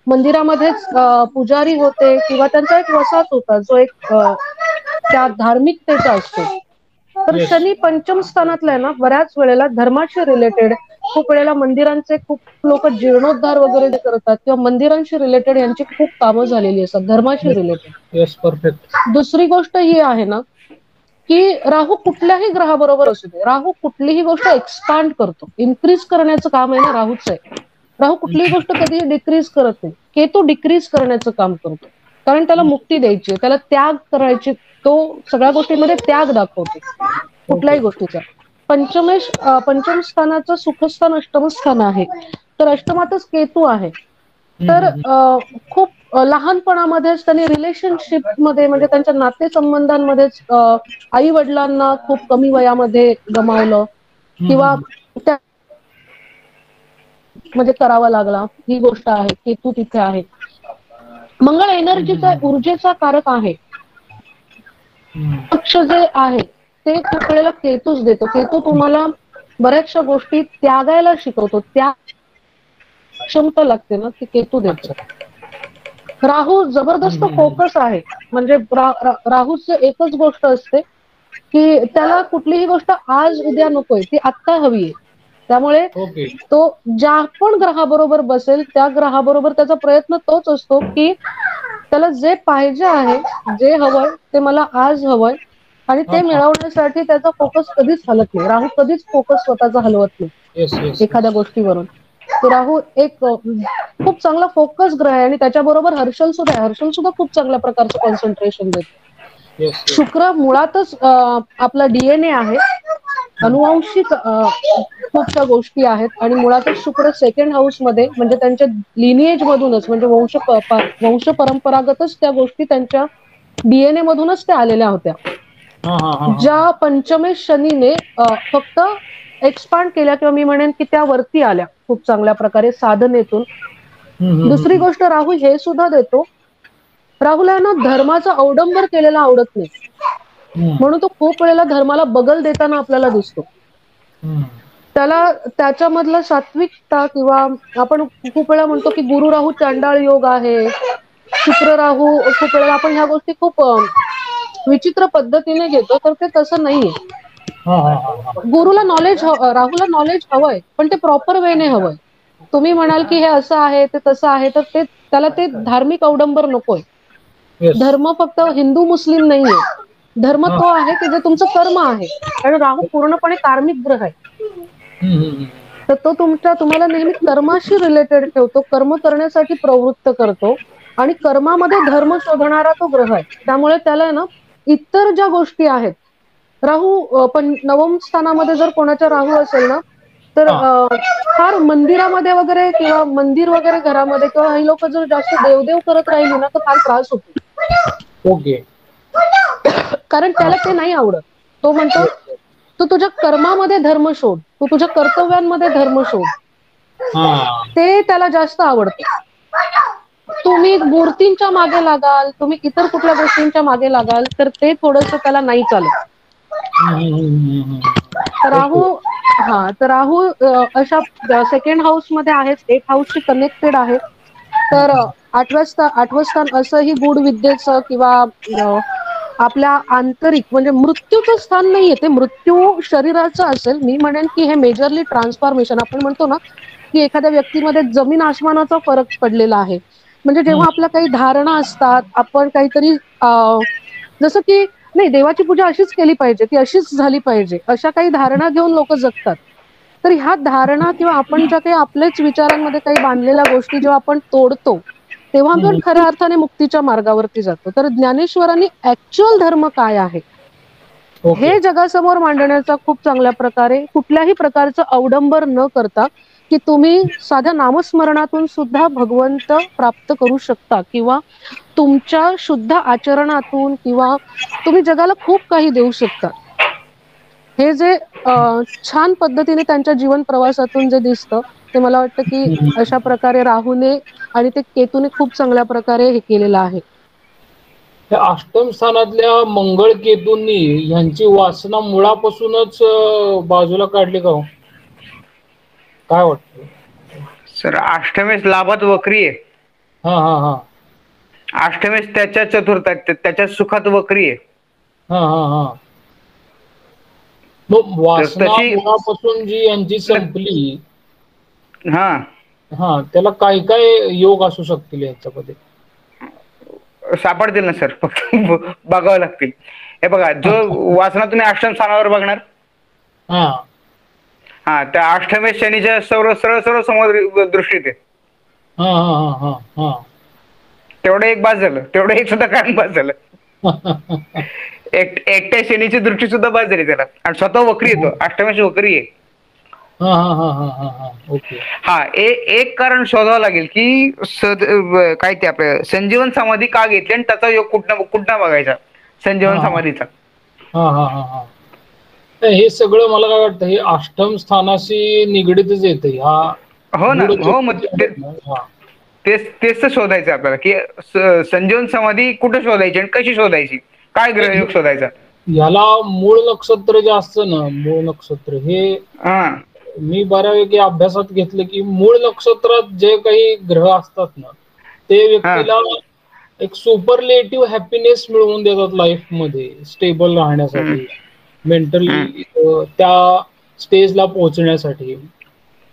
मंदिरामध्येच पुजारी होते किंवा त्यांचा एक वसाच होता जो एक त्या धार्मिकतेचा असतो. तर शनी पंचम स्थानातला आहे ना, बऱ्याच वेळेला धर्माशी रिलेटेड, खूप वेळेला मंदिरांचे खूप लोक जीर्णोद्धार वगैरे जे करतात किंवा मंदिरांशी रिलेटेड यांची खूप कामं झालेली असतात धर्माशी रिलेटेड. Yes perfect. दुसरी गोष्ट ही आहे ना की राहू कुठल्याही ग्रहाबरोबर असू दे, राहू कुठलीही गोष्ट एक्सपांड करतो, इन्क्रीज करण्याचं काम आहे ना राहूच आहे. राहू कुठलीही गोष्ट कधी डिक्रीज करत नाही. केतू डिक्रीज करण्याचं काम करतो, कारण त्याला मुक्ती द्यायची, त्याला त्याग करायची. तो सगळ्या गोष्टींमध्ये त्याग दाखवतो कुठल्याही गोष्टीचा. पंचम स्थानाचं सुखस्थान अष्टम स्थान आहे, तर अष्टमातच केतू आहे. तर खूप लहानपणामध्येच त्यांनी रिलेशनशिप मध्ये म्हणजे त्यांच्या नातेसंबंधांमध्येच आई वडिलांना खूप कमी वयामध्ये गमावलं किंवा त्या म्हणजे करावा लागला. ही गोष्ट आहे. केतू तिथे आहे. मंगळ एनर्जीचा ऊर्जेचा कारक आहे. पक्ष जे आहे ते खूप वेळेला केतूच देतो. केतू तुम्हाला बऱ्याचशा गोष्टी त्यागायला शिकवतो. त्या क्षमता लागते ना ती केतू देतो. राहू जबरदस्त फोकस आहे. म्हणजे राहूच एकच गोष्ट असते की त्याला कुठलीही गोष्ट आज उद्या नकोय, ती आत्ता हवी आहे. त्यामुळे तो ज्या पण ग्रहाबरोबर बसेल त्या ग्रहाबरोबर त्याचा प्रयत्न तोच असतो की त्याला जे पाहिजे आहे, जे हवंय ते मला आज हवंय, आणि ते मिळवण्यासाठी त्याचा फोकस कधीच हलत नाही. राहू कधीच फोकस स्वतःचा हलवत नाही एखाद्या गोष्टीवरून. तो राहू एक खूप चांगला फोकस ग्रह आहे. आणि त्याच्याबरोबर हर्षल सुद्धा आहे. हर्षल सुद्धा खूप चांगल्या प्रकारचं कॉन्सन्ट्रेशन देतो. शुक्र मुळातच आपला डीएनए आहे, अनुवांशिक खूपशा गोष्टी आहेत. आणि मुळातच शुक्र सेकंड हाऊस मध्ये म्हणजे त्यांच्या लिनिएज मधूनच म्हणजे वंश परंपरागतच त्या गोष्टी त्यांच्या डीएनए मधूनच त्या आलेल्या होत्या, ज्या पंचमेश शनीने फक्त एक्सपांड केल्या किंवा मी म्हणेन की त्या वरती आल्या खूप चांगल्या प्रकारे साधनेतून. दुसरी गोष्ट राहू हे सुद्धा देतो, राहुला ना धर्माचा अवडंबर केलेला आवडत नाही, म्हणून तो खूप वेळेला धर्माला बगल देताना आपल्याला दिसतो. त्याला त्याच्यामधलं सात्विकता किंवा आपण खूप वेळा म्हणतो की गुरु राहू चांडाळ योग आहे, शुक्र राहू, खूप वेळेला आपण ह्या गोष्टी खूप विचित्र पद्धतीने घेतो, तर ते तसं नाहीये. गुरुला नॉलेज, राहूला नॉलेज हवंय, पण ते प्रॉपर वेने हवंय. तुम्ही म्हणाल की हे असं आहे ते तसं आहे, तर ते त्याला ते धार्मिक अवडंबर नकोय. धर्म फक्त हिंदू मुस्लिम नाहीये, धर्म तो आहे की जे तुमचं कर्म आहे. कारण राहू पूर्णपणे कार्मिक ग्रह आहे, तर तो तुम्हाला नेहमी कर्माशी रिलेटेड ठेवतो, कर्म करण्यासाठी प्रवृत्त करतो आणि कर्मामध्ये धर्म शोधणारा तो ग्रह आहे. त्यामुळे त्याला ना इतर ज्या गोष्टी आहेत, राहू पण नवम स्थानामध्ये जर कोणाच्या राहू असेल ना तर फार मंदिरामध्ये वगैरे किंवा मंदिर वगैरे घरामध्ये किंवा ही लोक जर जास्त देवदेव करत राहिली ना तर फार त्रास होतो. ओके. कारण त्याला ते नाही आवडत. तो म्हणतो तू तुझ्या कर्मामध्ये धर्म शोध, तू तुझ्या कर्तव्यांमध्ये धर्म शोध, ते त्याला जास्त आवडतं. तुम्ही मूर्तींच्या मागे लागाल, तुम्ही इतर कुठल्या गोष्टींच्या मागे लागाल तर ते थोडस त्याला नाही चालत. तर राहू अशा सेकंड हाऊस मध्ये आहेत, एक हाऊसशी कनेक्टेड आहे. तर आठवं स्थान असंही गूढ विद्येचं किंवा आपल्या आंतरिक म्हणजे मृत्यूचं स्थान नाहीये, ते मृत्यू शरीराचं असेल. मी म्हणेन की हे मेजरली ट्रान्सफॉर्मेशन, आपण म्हणतो ना की एखाद्या व्यक्तीमध्ये जमीन आसमानाचा फरक पडलेला आहे. म्हणजे जेव्हा आपल्या काही धारणा असतात, आपण काहीतरी जसं की नाही देवाची पूजा अशीच केली पाहिजे, ती अशीच झाली पाहिजे, अशा काही धारणा घेऊन लोक जगतात. तर ह्या धारणा किंवा आपण ज्या काही आपल्याच विचारांमध्ये काही बांधलेल्या गोष्टी जेव्हा आपण तोडतो तेव्हा आपण खऱ्या अर्थाने मुक्तीच्या मार्गावरती जातो. तर ज्ञानेश्वरांनी ऍक्च्युअल धर्म काय आहे हे जगासमोर मांडण्याचा खूप चांगल्या प्रकारे कुठल्याही प्रकारचं अवडंबर न करता की तुम्ही साध्या नामस्मरणातून सुद्धा भगवंत प्राप्त करू शकता, किंवा तुमच्या शुद्ध आचरणातून, किंवा तुम्ही जगाला खूप काही देऊ शकता. हे जे छान पद्धतीने त्यांच्या जीवन प्रवासातून जे दिसतं, ते मला वाटतं की अशा प्रकारे राहूने आणि ते केतूने खूप चांगल्या प्रकारे हे केलेलं आहे. त्या अष्टम स्थानातल्या मंगळ केतूंनी ह्यांची वासना मुळापासूनच बाजूला काढली का हो? काय वाटतं सर? अष्टमेश लाभात वक्री आहे. हा हा हा. अष्टमेश त्याच्या चतुर्थात, त्याच्या सुखात वक्री आहे. हा हा हा. मग वासना तशी मुळापासून जी यांची संपली, हा हा, त्याला काय काय योग असू शकतील याच्यामध्ये? सापडतील ना सर, फक्त बघावं लागतील. हे बघा, जो वासना तुम्ही अष्टम स्थानावर बघणार, हा हा, त्या अष्टमेश शनीच्या सर्व सरळ सरळ समोर दृष्टीत आहे. हा हा हा हा. तेवढं एक बाद झालं, तेवढं एक सुद्धा कारण बाद झालं. एकट्या शनीची दृष्टी सुद्धा बाद झाली त्याला, आणि स्वतः वक्री येतो. अष्टमेश वक्री आहे. हा हा हा हा हा हा. ओके. हा, एक कारण शोधावं लागेल की काय ते आपलं संजीवन समाधी का घेतली आणि त्याचा योग कुठला बघायचा संजीवन समाधीचा. हा हा हा हा. हे सगळं मला काय वाटतं, हे अष्टम स्थानाशी निगडीतच येते. हा, हो ना, हो, मग तेच तर शोधायचं आपल्याला की संजीवन समाधी कुठे शोधायची आणि कशी शोधायची, काय ग्रहयोग शोधायचा. याला मूळ नक्षत्र जे असतं ना, मूळ नक्षत्र हे मी बऱ्यापैकी अभ्यासात घेतलं की मूळ नक्षत्रात जे काही ग्रह असतात ना, ते व्यक्तीला एक सुपरलेटिव्ह हॅपीनेस मिळवून देतात लाईफ मध्ये, स्टेबल राहण्यासाठी, मेंटली त्या स्टेजला पोहोचण्यासाठी.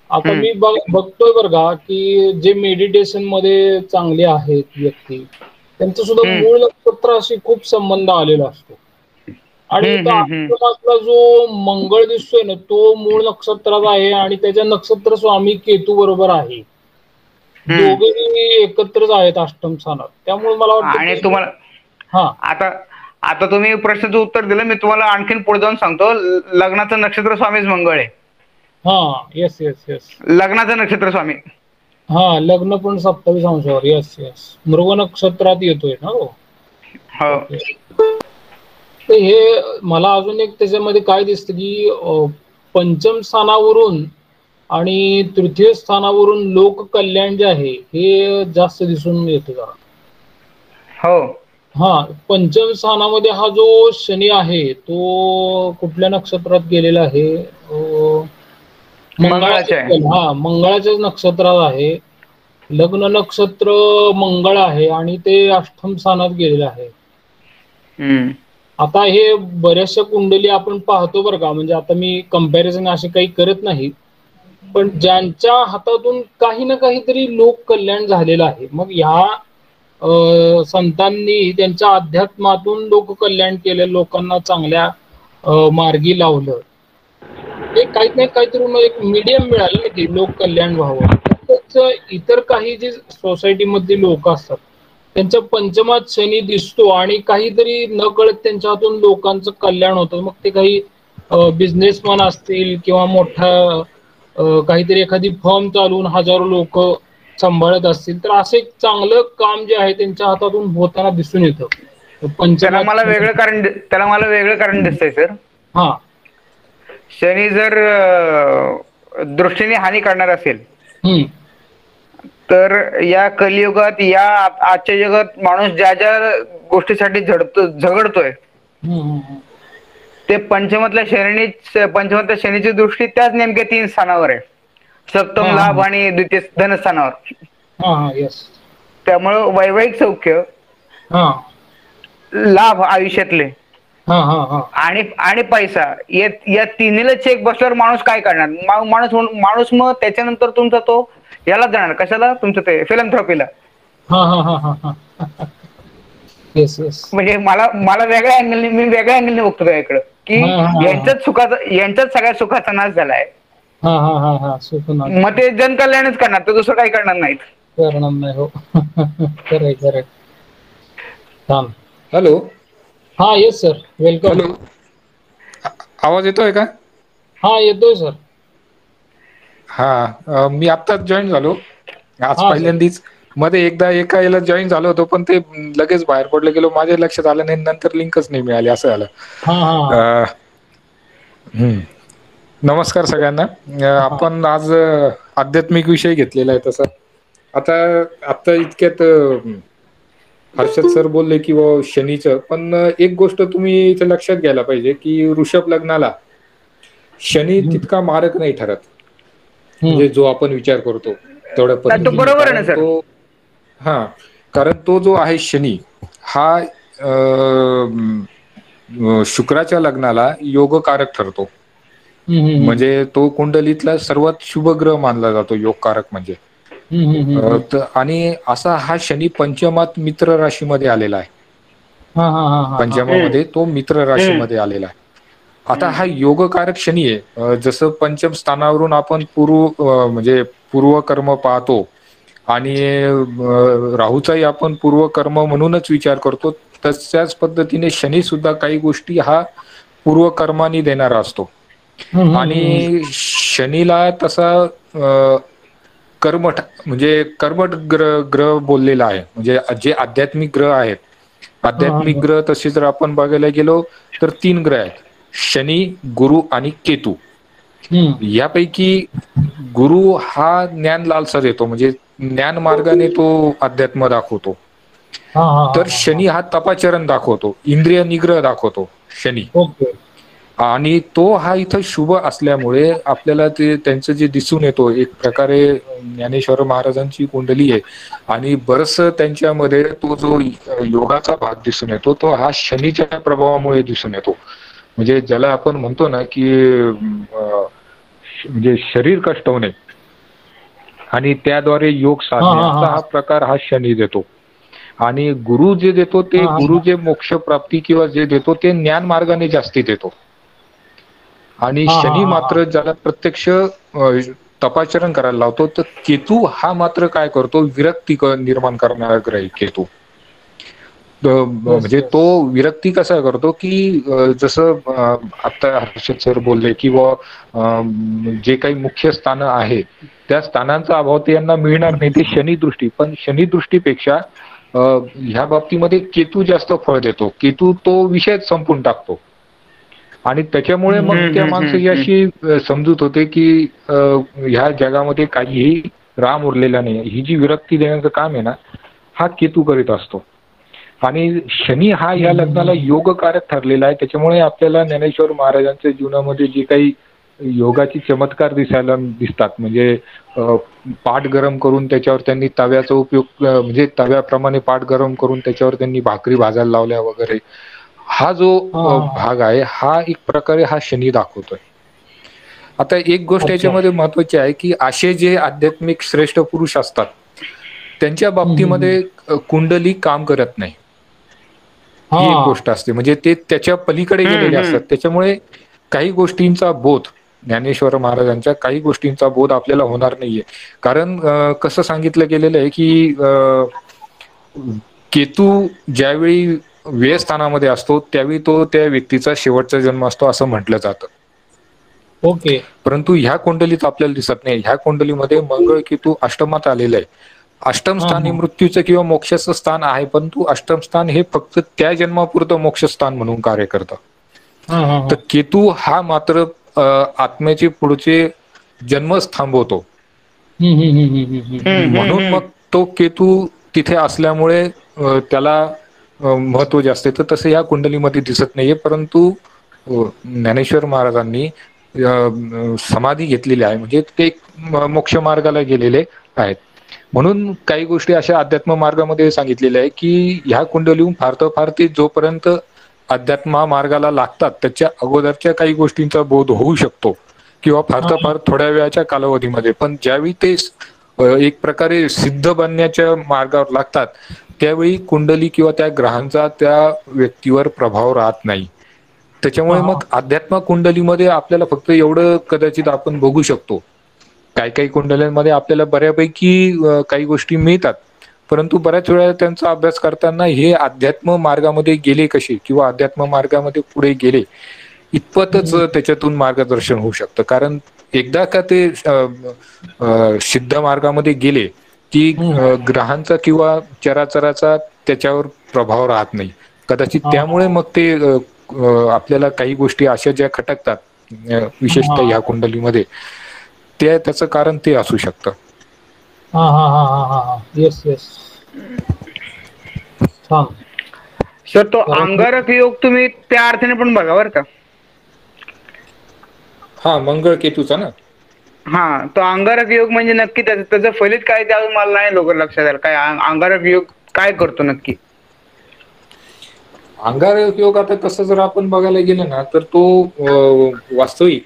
आता मी बघतोय बरं का की जे मेडिटेशन मध्ये चांगले आहेत व्यक्ती, त्यांचा सुद्धा मूळ नक्षत्राशी खूप संबंध आलेला असतो. आणि त्या आश्रमातला जो मंगळ दिसतोय ना, तो मूळ नक्षत्रात आहे आणि त्याच्या नक्षत्र स्वामी केतू बरोबर आहे. दोघेही एकत्रच आहेत अष्टम स्थानात. त्यामुळे मला वाटतं आणि की तुम्हाला आता तुम्ही प्रश्नाचं उत्तर दिलं, मी तुम्हाला आणखीन पुढे जाऊन सांगतो. लग्नाचं नक्षत्र स्वामीच मंगळ आहे. हा, येस येस येस. लग्नाचं नक्षत्र स्वामी, हा, लग्न पण 27 अंशावर. येस येस, मृग नक्षत्रात येतोय ना. हो. तर हे मला अजून एक त्याच्यामध्ये काय दिसतं की पंचम स्थानावरून आणि तृतीय स्थानावरून लोक कल्याण जे आहे हे जास्त दिसून येतं जरा. हो. हा, पंचम स्थानामध्ये हा जो शनी आहे तो कुठल्या नक्षत्रात गेलेला आहे? मंगळाच्या आहे. हा, मंगळाच्याच नक्षत्रात आहे. लग्न नक्षत्र मंगळ आहे आणि ते अष्टम स्थानात गेलेलं आहे. आता हे बऱ्याचशा कुंडली आपण पाहतो बरं का, म्हणजे आता मी कंपॅरिझन असे काही करत नाही, पण ज्यांच्या हातातून काही ना काहीतरी लोक कल्याण झालेलं आहे, मग ह्या संतांनी त्यांच्या अध्यात्मातून लोक कल्याण केलं, लोकांना चांगल्या मार्गी लावलं, ते काही नाही काहीतरी एक मीडियम मिळालं की लोक कल्याण व्हावं. इतर काही जे सोसायटीमधले लोक असतात त्यांच्या पंचमात शनी दिसतो आणि काहीतरी न कळत त्यांच्या हातून लोकांचं कल्याण होतं. मग ते काही बिझनेसमॅन असतील किंवा मोठा काहीतरी एखादी फर्म चालवून हजारो लोक सांभाळत असतील, तर असं एक चांगलं काम जे आहे त्यांच्या हातातून होताना दिसून येतं. त्याला मला वेगळं कारण दिसतंय सर. हा, शनी जर दृष्टीने हानी करणार असेल तर या कलियुगात, या आजच्या जगात माणूस ज्या ज्या गोष्टीसाठी झगडतोय ते पंचमातल्या शनीची दृष्टी त्याच नेमक्या 3 स्थानावर आहे, सप्तम लाभ आणि द्वितीय धनस्थानावर. त्यामुळं वैवाहिक सौख्य, लाभ आयुष्यातले आणि पैसा, या तिन्हीला चेक बसल्यावर माणूस काय करणार? माणूस मग त्याच्यानंतर तुमचा तो याला जाणार, कशाला? तुमचं ते फिलॅन्थ्रॉपीला. म्हणजे मला वेगळ्या अँगलने, मी वेगळ्या अँगलने बघतो त्याकडे की यांच्याच सगळ्या सुखाचा नाश झालाय. मग ते जनकल्याणच करणार, तर दुसरं काही करणार नाहीत. करणार नाही. हो, खरंय खरंय. हॅलो. हा, येस सर, वेलकम. हॅलो, आवाज येतोय का? हा, येतोय सर. हा मी आत्ताच जॉईन झालो आज हा सर. पहिल्यांदीच. मध्ये एकदा एका याला जॉईन झालो होतो पण ते लगेच बाहेर पडलं गेलो माझ्या लक्षात आलं नाही नंतर लिंकच नाही मिळाली असं झालं. हा हा हा अ हम्म नमस्कार सगळ्यांना. हा आपण आज आध्यात्मिक विषय घेतलेला आहे तसं आता इतक्यात हर्षद सर बोलले की शनीचं पण एक गोष्ट तुम्ही इथे लक्षात घ्यायला पाहिजे की वृषभ लग्नाला शनी हम्म, तितका मारक नाही ठरत. हम्म. म्हणजे जो आपण विचार करतो तेवढ्या नाही, तो पद्धतीने बरोबर आहे ना कारण सर. कारण तो जो आहे शनी हा शुक्राच्या लग्नाला योगकारक ठरतो. हम्म, हम्म, म्हणजे तो कुंडलीतला सर्वात शुभ ग्रह मानला जातो योगकारक म्हणजे. हम्म, हम्म, हम्म, हम्म. आणि असा हा शनी पंचमात मित्र राशीमध्ये आलेला आहे. हा हा हा हा हा पंचमामध्ये तो मित्र राशीमध्ये आलेला आहे. आता हा योगकारक शनी आहे जसं पंचम स्थानावरून आपण म्हणजे पूर्वकर्म पाहतो आणि राहूचाही आपण पूर्वकर्म म्हणूनच विचार करतो. तशाच पद्धतीने शनी सुद्धा काही गोष्टी हा पूर्वकर्मानी देणारा असतो. हम्म, हम्म, हम्म. आणि शनीला तसा कर्मठ म्हणजे कर्मठ ग्रह बोललेला आहे म्हणजे जे आध्यात्मिक ग्रह आहेत. हा हा आध्यात्मिक हा. ग्रह तसे जर आपण बघायला गेलो तर 3 ग्रह आहेत. शनी, गुरु आणि केतू. हम्म. यापैकी गुरु हा ज्ञान लालसा देतो म्हणजे ज्ञान मार्गाने तो अध्यात्म दाखवतो. हा हा तर हा शनी हा तपाचरण दाखवतो इंद्रिय निग्रह दाखवतो शनी. ओके. आणि तो हा इथं शुभ असल्यामुळे आपल्याला ते त्यांचं जे दिसून येतो एक प्रकारे ज्ञानेश्वर महाराजांची कुंडली आहे. आणि बरस त्यांच्यामध्ये तो जो योगाचा भाग दिसून येतो तो हा शनीच्या प्रभावामुळे दिसून येतो. म्हणजे ज्याला आपण म्हणतो ना की म्हणजे शरीर कष्ट होणे आणि त्याद्वारे योग साधणे असा हा प्रकार हा शनी देतो. आणि गुरु जे देतो ते हा हा गुरु जे मोक्ष प्राप्ती किंवा जे देतो ते ज्ञान मार्गाने जास्ती देतो. आणि हा हा शनी हा हा मात्र ज्याला प्रत्यक्ष तपाचरण करायला लावतो तर केतू हा मात्र काय करतो विरक्ती निर्माण करणारा ग्रह आहे केतू. येस म्हणजे येस तो विरक्ती कसा करतो की जसं आता हर्षद सर बोलले की जे काही मुख्य स्थान आहे त्या स्थानांचा अभाव ते यांना मिळणार नाही ते शनीदृष्टी पण शनीदृष्टीपेक्षा ह्या बाबतीमध्ये केतू जास्त फळ देतो केतू तो विषयच संपून टाकतो. आणि त्याच्यामुळे हम्म, मग हम्म, त्या हम्म. माणसं ही अशी समजूत होते की ह्या जगामध्ये काहीही राम उरलेला नाही ही जी विरक्ती देण्याचं काम आहे ना हा केतू करीत असतो. आणि शनी हा या हम्म, लग्नाला हम्म. योगकारक ठरलेला आहे त्याच्यामुळे आपल्याला ज्ञानेश्वर महाराजांच्या जीवनामध्ये जे काही योगाची चमत्कार दिसतात म्हणजे पाठ गरम करून त्याच्यावर त्यांनी तव्याचा उपयोग म्हणजे तव्याप्रमाणे पाठ गरम करून त्याच्यावर त्यांनी भाकरी भाजायला लावल्या वगैरे हा जो हा हा हा. भाग आहे हा एक प्रकारे हा शनी दाखवतोय. आता एक गोष्ट अच्छा. याच्यामध्ये महत्त्वाची आहे की असे जे आध्यात्मिक श्रेष्ठ पुरुष असतात त्यांच्या हम्म, हम्म, हम्म. बाबतीमध्ये कुंडली काम करत नाही. ही एक हा गोष्ट असते म्हणजे ते त्याच्या पलीकडे गेलेले असतात त्याच्यामुळे काही गोष्टींचा बोध ज्ञानेश्वर महाराजांच्या काही गोष्टींचा बोध आपल्याला होणार नाहीये. कारण कसं सांगितलं गेलेलं आहे की केतू ज्यावेळी व्यय स्थानामध्ये असतो त्यावेळी तो त्या व्यक्तीचा शेवटचा जन्म असतो असं म्हटलं जातं. ओके. परंतु ह्या कुंडलीत आपल्याला दिसत नाही ह्या कुंडलीमध्ये मंगळ केतू अष्टमात आलेला आहे. अष्टम हा स्थानी हा मृत्यूचं किंवा मोक्षाचं स्थान आहे परंतु अष्टम स्थान हे फक्त त्या जन्मापुरतं मोक्षस्थान म्हणून कार्य करतं. हा हा तर हा. केतू हा मात्र आत्म्याचे पुढचे जन्मच थांबवतो. हम्म हम्म हम्म हम्म हम्म. म्हणून मग तो केतू तिथे असल्यामुळे त्याला महत्त्व जास्त तर तसं या कुंडलीमध्ये दिसत नाहीये परंतु ज्ञानेश्वर महाराजांनी समाधी घेतलेली आहे म्हणजे ते मोक्ष मार्गाला गेलेले आहेत. म्हणून काही गोष्टी अशा अध्यात्म मार्गामध्ये सांगितलेल्या आहे की ह्या कुंडलीहून फार तर फार ते जोपर्यंत अध्यात्म मार्गाला लागतात त्याच्या अगोदरच्या काही गोष्टींचा बोध होऊ शकतो. किंवा फार हा तर हा. फार थोड्या वेळाच्या कालावधीमध्ये पण ज्यावेळी ते एक प्रकारे सिद्ध बनण्याच्या मार्गावर लागतात त्यावेळी कुंडली किंवा त्या ग्रहांचा त्या व्यक्तीवर प्रभाव राहत नाही. हा त्याच्यामुळे हा. मग अध्यात्म कुंडलीमध्ये आपल्याला फक्त एवढं कदाचित आपण बघू शकतो. काही काही कुंडल्यांमध्ये आपल्याला बऱ्यापैकी काही गोष्टी मिळतात. परंतु बऱ्याच वेळा त्यांचा अभ्यास करताना हे अध्यात्म मार्गामध्ये गेले कसे किंवा अध्यात्म मार्गामध्ये पुढे गेले इतपतच हम्म. त्याच्यातून मार्गदर्शन होऊ शकतं कारण एकदा का ते सिद्ध मार्गामध्ये गेले की ग्रहांचा किंवा चराचराचा त्याच्यावर प्रभाव राहत नाही. कदाचित त्यामुळे मग ते आपल्याला काही गोष्टी अशा ज्या खटकतात विशेषतः ह्या कुंडलीमध्ये, त्याचं कारण ते असू शकतं. हा हा हा हा हा हा, येस येस, छान. सर तो अंगारक योग तुम्ही त्या अर्थाने पण बघा बरं का. हा, मंगळ केतूचा ना. हा, तो अंगारक योग म्हणजे नक्की त्याचं फलित काय ते अजून मला नाही लवकर लक्षात आलं. काय अंगारक योग काय करतो नक्की? अंगारक योग आता तसं जर आपण बघायला गेलं ना तर तो वास्तविक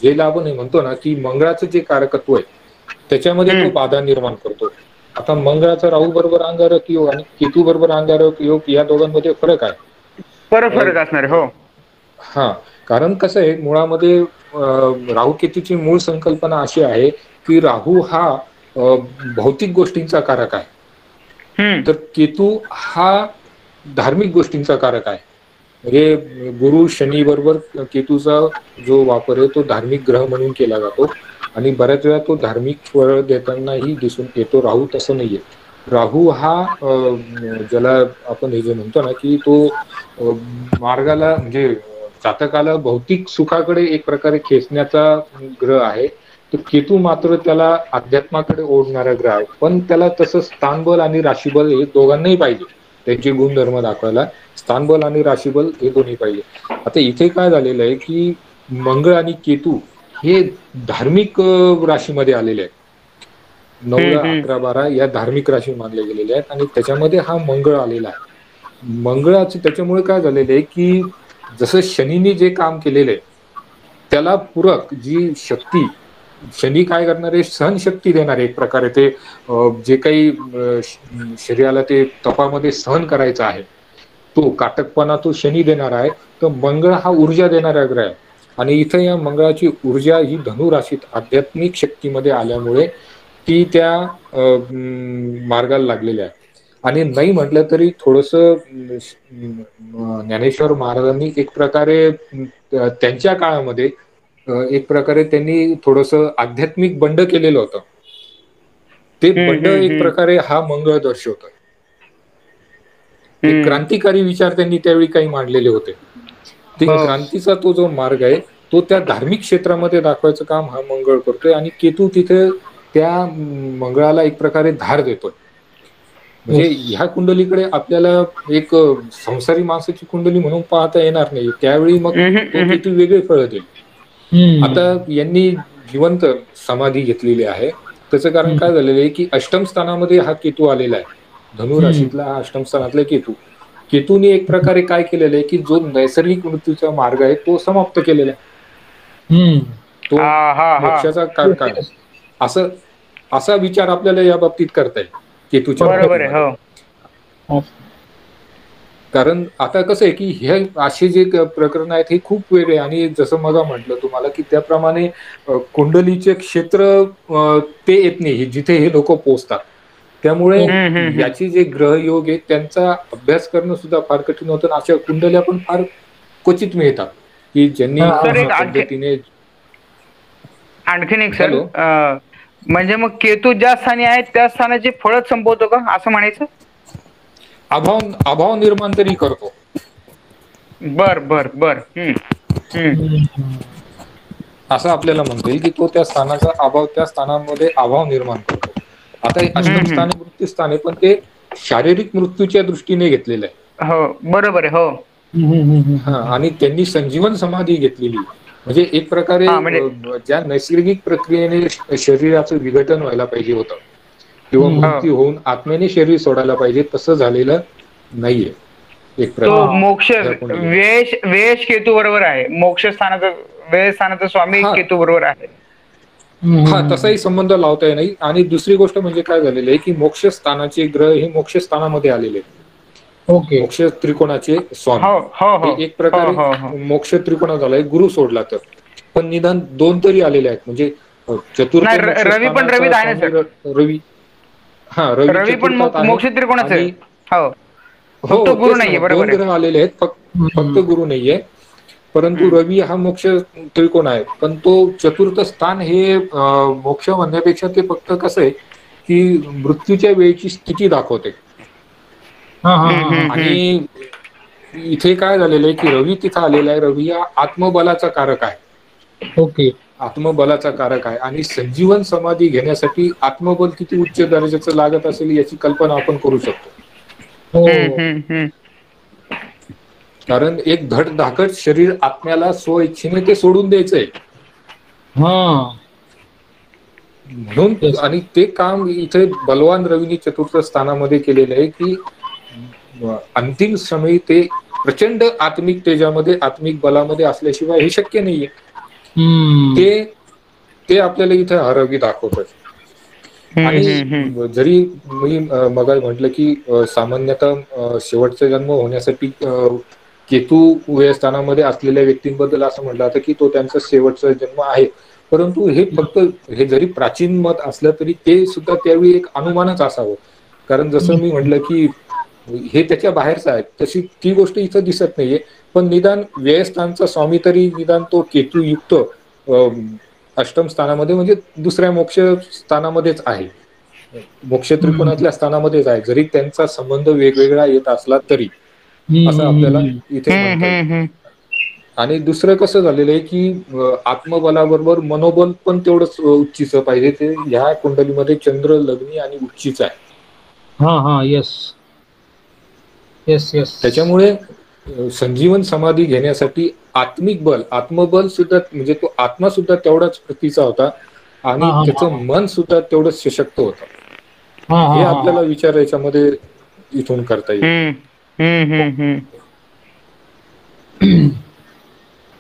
जे आपण म्हणतो ना की मंगळाचं जे कारकत्व आहे त्याच्यामध्ये तो बाधा निर्माण करतो. आता मंगळाचा राहू बरोबर अंगारक योग आणि केतू बरोबर अंगारक योग या दोघांमध्ये फरक आहे. फरक असणार आहे. हो. हा, कारण कसं आहे मुळामध्ये राहू केतूची मूळ संकल्पना अशी आहे की राहू हा भौतिक गोष्टींचा कारक आहे. तर केतू हा धार्मिक गोष्टींचा कारक आहे. म्हणजे गुरु शनी बरोबर केतूचा जो वापर आहे तो धार्मिक ग्रह म्हणून केला जातो आणि बऱ्याच वेळा तो धार्मिक फळ देतानाही दिसून येतो. राहू तसं नाहीये. राहू हा ज्याला आपण हे जे म्हणतो ना की तो मार्गाला म्हणजे जातकाला भौतिक सुखाकडे एक प्रकारे खेचण्याचा ग्रह आहे. तर केतू मात्र त्याला अध्यात्माकडे ओढणारा ग्रह आहे. पण त्याला तसं स्थानबल आणि राशीबल हे दोघांनाही पाहिजे. त्यांचे गुणधर्म दाखवायला स्थानबल आणि राशीबल हे दोन्ही पाहिजे. आता इथे काय झालेलं आहे की मंगळ आणि केतू हे धार्मिक राशीमध्ये आलेले आहेत. 9, 11, 12 या धार्मिक राशी मानले गेलेले आहेत आणि त्याच्यामध्ये हा मंगळ आलेला आहे. मंगळाचे त्याच्यामुळे काय झालेलं आहे की जसं शनीने जे काम केलेलं आहे त्याला पूरक जी शक्ती शनी काय करणार आहे, सहनशक्ती देणार आहे एक प्रकारे. ते जे काही शरीराला ते तपामध्ये सहन करायचं आहे तो काटकपणा तो शनी देणार आहे. तर मंगळ हा ऊर्जा देणारा ग्रह आहे आणि इथं या मंगळाची ऊर्जा ही धनु राशीत आध्यात्मिक शक्तीमध्ये आल्यामुळे ती त्या मार्गाला लागलेल्या आहे. आणि नाही म्हटलं तरी थोडंसं ज्ञानेश्वर महाराजांनी एक प्रकारे त्यांच्या काळामध्ये एक प्रकारे त्यांनी थोडंसं आध्यात्मिक बंड केलेलं होतं. ते बंड एक प्रकारे हा मंगळ दर्शवतोय. एक क्रांतिकारी विचार त्यांनी त्यावेळी काही मांडलेले होते. ते क्रांतीचा तो जो मार्ग आहे तो त्या धार्मिक क्षेत्रामध्ये दाखवायचं काम हा मंगळ करतोय आणि केतू तिथे त्या मंगळाला एक प्रकारे धार देतोय. म्हणजे ह्या कुंडलीकडे आपल्याला एक संसारी माणसाची कुंडली म्हणून पाहता येणार नाही. त्यावेळी मग तो केतू वेगळे फळ देईल. आता यांनी जिवंत समाधी घेतलेली आहे. त्याचं कारण काय झालेलं आहे की अष्टम स्थानामध्ये हा केतू आलेला आहे. धनु राशीतला हा अष्टम स्थानातला केतू. केतूने एक प्रकारे काय केलेलं आहे की जो नैसर्गिक मृत्यूचा मार्ग आहे तो समाप्त केलेला आहे. तो मोक्षाचा कारक असं असा विचार आपल्याला या बाबतीत करता येईल केतूच्या बाबतीत. कारण आता कसं आहे की हे असे जे प्रकरण आहेत हे खूप वेगळे आणि जसं मग म्हटलं तुम्हाला की त्याप्रमाणे कुंडलीचे क्षेत्र ते येत नाही जिथे हे लोक पोहोचतात. त्यामुळे याची जे ग्रहयोग आहेत त्यांचा अभ्यास करणं सुद्धा फार कठीण होतं. अशा कुंडल्या पण फार क्वचित मिळतात की ज्यांनी पद्धतीने. आणखीन एक सर, म्हणजे मग केतू ज्या स्थानी आहे त्या स्थानाची फळच संपवतो का असं म्हणायचं? अभाव निर्माण तरी करतो. बर बर बर. असं आपल्याला म्हणता येईल की तो त्या स्थानाचा अभाव त्या स्थानामध्ये अभाव निर्माण करतो. आता अष्टम स्थान मृत्यू स्थान आहे पण ते शारीरिक मृत्यूच्या दृष्टीने घेतलेलं आहे. हो बरोबर आहे. हो. आणि त्यांनी संजीवन समाधी घेतलेली म्हणजे एक प्रकारे ज्या नैसर्गिक प्रक्रियेने शरीराचं विघटन व्हायला पाहिजे होतं किंवा मृत्यू होऊन आत्म्याने शरीर सोडायला पाहिजे तसं झालेलं नाहीये. एक प्रकारे मोक्ष वेश केतू बरोबर आहे. मोक्ष स्थानाचा वेश स्थानाचा स्वामी केतू बरोबर आहे. हा, तसाही संबंध लावता नाही. आणि दुसरी गोष्ट म्हणजे काय झालेलं आहे की मोक्ष स्थानाचे ग्रह हे मोक्ष स्थानामध्ये आलेले आहेत. मोक्ष त्रिकोणाचे स्वामी एक प्रकारे मोक्ष त्रिकोणा झालाय गुरु सोडला तर. पण निदान 2 तरी आलेले आहेत म्हणजे चतुर्थ रवी पण रवी आहे ना सर. रवी रवी पण मोक्ष त्रिकोणाच आहे. हो, गुरु नाहीये. 2 ग्रह आलेले आहेत फक्त गुरु नाहीये. परंतु रवी हा मोक्ष त्रिकोण आहे. पण तो चतुर्थ स्थान हे मोक्ष म्हणण्यापेक्षा ते फक्त कसं आहे की मृत्यूच्या वेळेची स्थिती दाखवते. हा हा हा हा. आणि इथे काय झालेलं आहे की रवी तिथं आलेला आहे. रवी हा आत्मबलाचा कारक आहे. ओके. आत्मबलाचा कारक आहे आणि संजीवन समाधी घेण्यासाठी आत्मबल किती उच्च दर्जाचं लागत असेल याची कल्पना आपण करू शकतो. हो. कारण एक धडधाकट शरीर आत्म्याला स्व इच्छेने ते सोडून द्यायचंय. हा. म्हणून येस. आणि ते काम इथे बलवान रवीनी चतुर्थ स्थानामध्ये केलेलं आहे की अंतिम समय ते प्रचंड आत्मिक तेजामध्ये आत्मिक बलामध्ये असल्याशिवाय हे शक्य नाहीये. ते आपल्याला इथे हा रवी दाखवतात. आणि जरी मी मगाशी म्हटलं की सामान्यतः शेवटचा जन्म होण्यासाठी केतू या स्थानामध्ये असलेल्या व्यक्तींबद्दल असं म्हटलं जातं की तो त्यांचा शेवटचा जन्म आहे. परंतु हे फक्त हे जरी प्राचीन मत असलं तरी ते सुद्धा त्यावेळी एक अनुमानच असावं. कारण जसं मी म्हटलं की हे त्याच्या बाहेरचं आहे तशी ती गोष्ट इथं दिसत नाहीये. पण निदान व्ययस्थानचा स्वामी तरी निदान तो केतुयुक्त अष्टम स्थानामध्ये म्हणजे दुसऱ्या मोक्ष स्थानामध्येच आहे. मोक्ष त्रिकोणातल्या स्थानामध्येच आहे. जरी त्यांचा संबंध वेगवेगळा येत असला तरी असं आपल्याला इथे म्हणता येईल. आणि दुसरं कसं झालेलं आहे की आत्मबलाबरोबर मनोबल पण तेवढंच उच्चीचं पाहिजे. ते ह्या कुंडलीमध्ये चंद्र लग्नी आणि उच्चीच आहे. हा हा. Yes yes yes. त्याच्यामुळे संजीवन समाधी घेण्यासाठी आत्मिक बल आत्मबल सुद्धा म्हणजे तो आत्मा सुद्धा तेवढाच प्रतीचा होता आणि त्याचं मन सुद्धा तेवढंच सशक्त होतं. हे आपल्याला विचार याच्यामध्ये इथून करता येईल.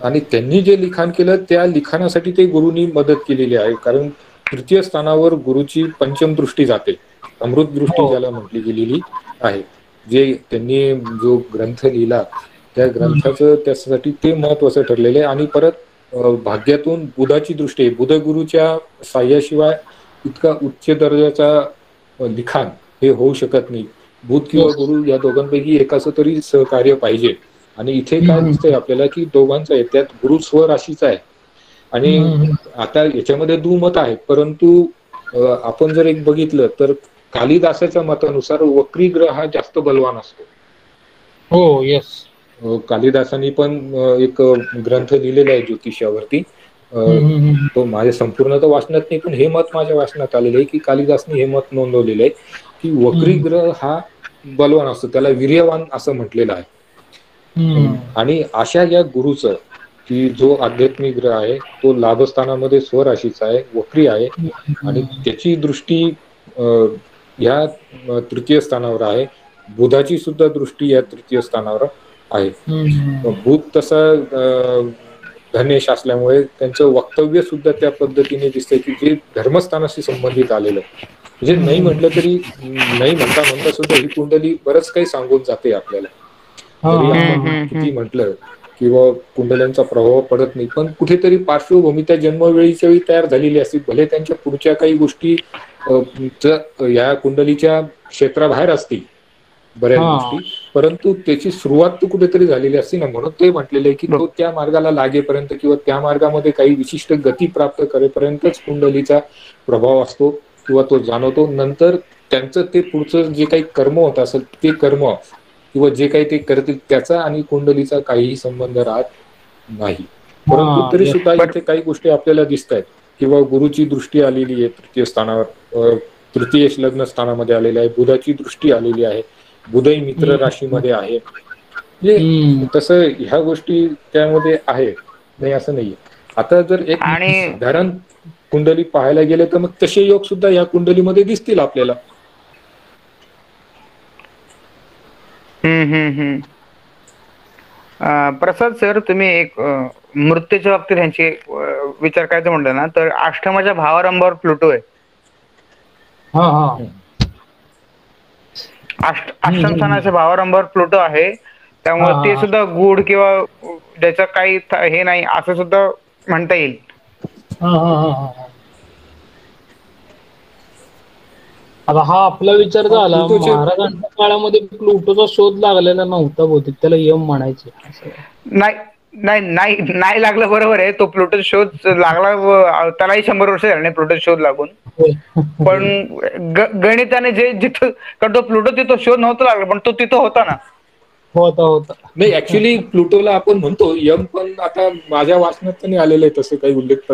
आणि त्यांनी जे लिखाण केलं त्या लिखाणासाठी ते गुरुंनी मदत केलेली आहे. कारण तृतीय स्थानावर गुरुची पंचम दृष्टी जाते. अमृत दृष्टी ज्याला म्हटली गेलेली आहे. जे त्यांनी जो ग्रंथ लिहिला त्या ग्रंथाचं त्यासाठी ते महत्वाचं ठरलेलं आहे. आणि परत भाग्यातून बुधाची दृष्टी आहे. बुध गुरुच्या साह्याशिवाय इतका उच्च दर्जाचा लिखाण हे होऊ शकत नाही. बुध किंवा गुरु या दोघांपैकी एकाचं तरी सहकार्य पाहिजे. आणि इथे काय दिसतंय आपल्याला की दोघांचं आहे. त्यात गुरु स्वराशीचा आहे. आणि आता याच्यामध्ये दुमत आहे. परंतु आपण जर एक बघितलं तर कालिदासाच्या मतानुसार वक्री ग्रह हा जास्त बलवान असतो. हो. येस. कालिदासांनी पण एक ग्रंथ लिहिलेला आहे ज्योतिषावरती. तो माझ्या संपूर्ण तर वाचनात नाही पण हे मत माझ्या वाचनात आलेलं आहे की कालिदासनी हे मत नोंदवलेलं आहे की वक्री ग्रह हा बलवान असतो. त्याला वीर्यवान असं म्हटलेलं आहे. आणि अशा या गुरुचं की जो आध्यात्मिक ग्रह आहे तो लाभस्थानामध्ये स्वराशीचा आहे. वक्री आहे. आणि त्याची दृष्टी ह्या तृतीय स्थानावर आहे. बुधाची सुद्धा दृष्टी या तृतीय स्थानावर आहे. बुध तसा धनेश असल्यामुळे त्यांचं वक्तव्य सुद्धा त्या पद्धतीने दिसतंय की जे धर्मस्थानाशी संबंधित आलेलं आहे. म्हणजे नाही म्हटलं तरी नाही म्हणता म्हणता सुद्धा ही कुंडली बरंच काही सांगून जाते आपल्याला. जरी आपण किती म्हटलं किंवा कुंडल्यांचा प्रभाव पडत नाही पण कुठेतरी पार्श्वभूमी त्या जन्मवेळीच्या वेळी तयार झालेली असते. भले त्यांच्या पुढच्या काही गोष्टी या कुंडलीच्या क्षेत्राबाहेर असतील बऱ्याच गोष्टी परंतु त्याची सुरुवात तर कुठेतरी झालेली असते ना. म्हणून ते म्हटलेलं आहे की तो त्या मार्गाला लागेपर्यंत किंवा त्या मार्गामध्ये काही विशिष्ट गती प्राप्त करेपर्यंतच कुंडलीचा प्रभाव असतो किंवा तो जाणवतो. नंतर त्यांचं ते पुढचं जे काही कर्म होत असेल ते कर्म किंवा जे काही ते करतील त्याचा आणि कुंडलीचा काहीही संबंध राहत नाही. परंतु तरी सुद्धा इथे काही गोष्टी आपल्याला दिसत आहेत किंवा गुरुची दृष्टी आलेली आहे तृतीय स्थानावर. तृतीय लग्न स्थानामध्ये आलेली आहे. बुधाची दृष्टी आलेली आहे. बुधही मित्र राशीमध्ये आहे. म्हणजे तसं ह्या गोष्टी त्यामध्ये आहे नाही असं नाहीये. आता जर एक साधारण कुंडली पाहायला गेले तर मग तसे योग सुद्धा या कुंडलीमध्ये दिसतील आपल्याला. प्रसाद सर तुम्ही एक मृत्यूच्या बाबतीत ह्यांची विचार करायचं म्हटलं ना तर अष्टमाच्या भावारंभावर प्लुटो आहे. अष्टम स्थानाच्या भावारंभावर प्लुटो आहे. त्यामुळे ते सुद्धा गुढ किंवा ज्याचं काही हे नाही असं सुद्धा म्हणता येईल. आता हा आपला विचार झाला महाराजांच्या काळामध्ये प्लुटोचा शोध लागलेला नव्हता बहुतेक त्याला यम म्हणायचे. नाही नाही नाही नाही लागलं, बरोबर आहे. तो प्लुटो शोध लागला त्यालाही 100 वर्ष झाले नाही प्लुटो शोध लागून. पण गणिताने जे जिथं, कारण तो प्लुटो तिथं शोध नव्हता लागला, पण तो तिथं होता ना. होता नाही, ऍक्च्युली प्लुटोला आपण म्हणतो यम, पण आता माझ्या वाचनात तर नाही आलेलं आहे तसे काही उल्लेख,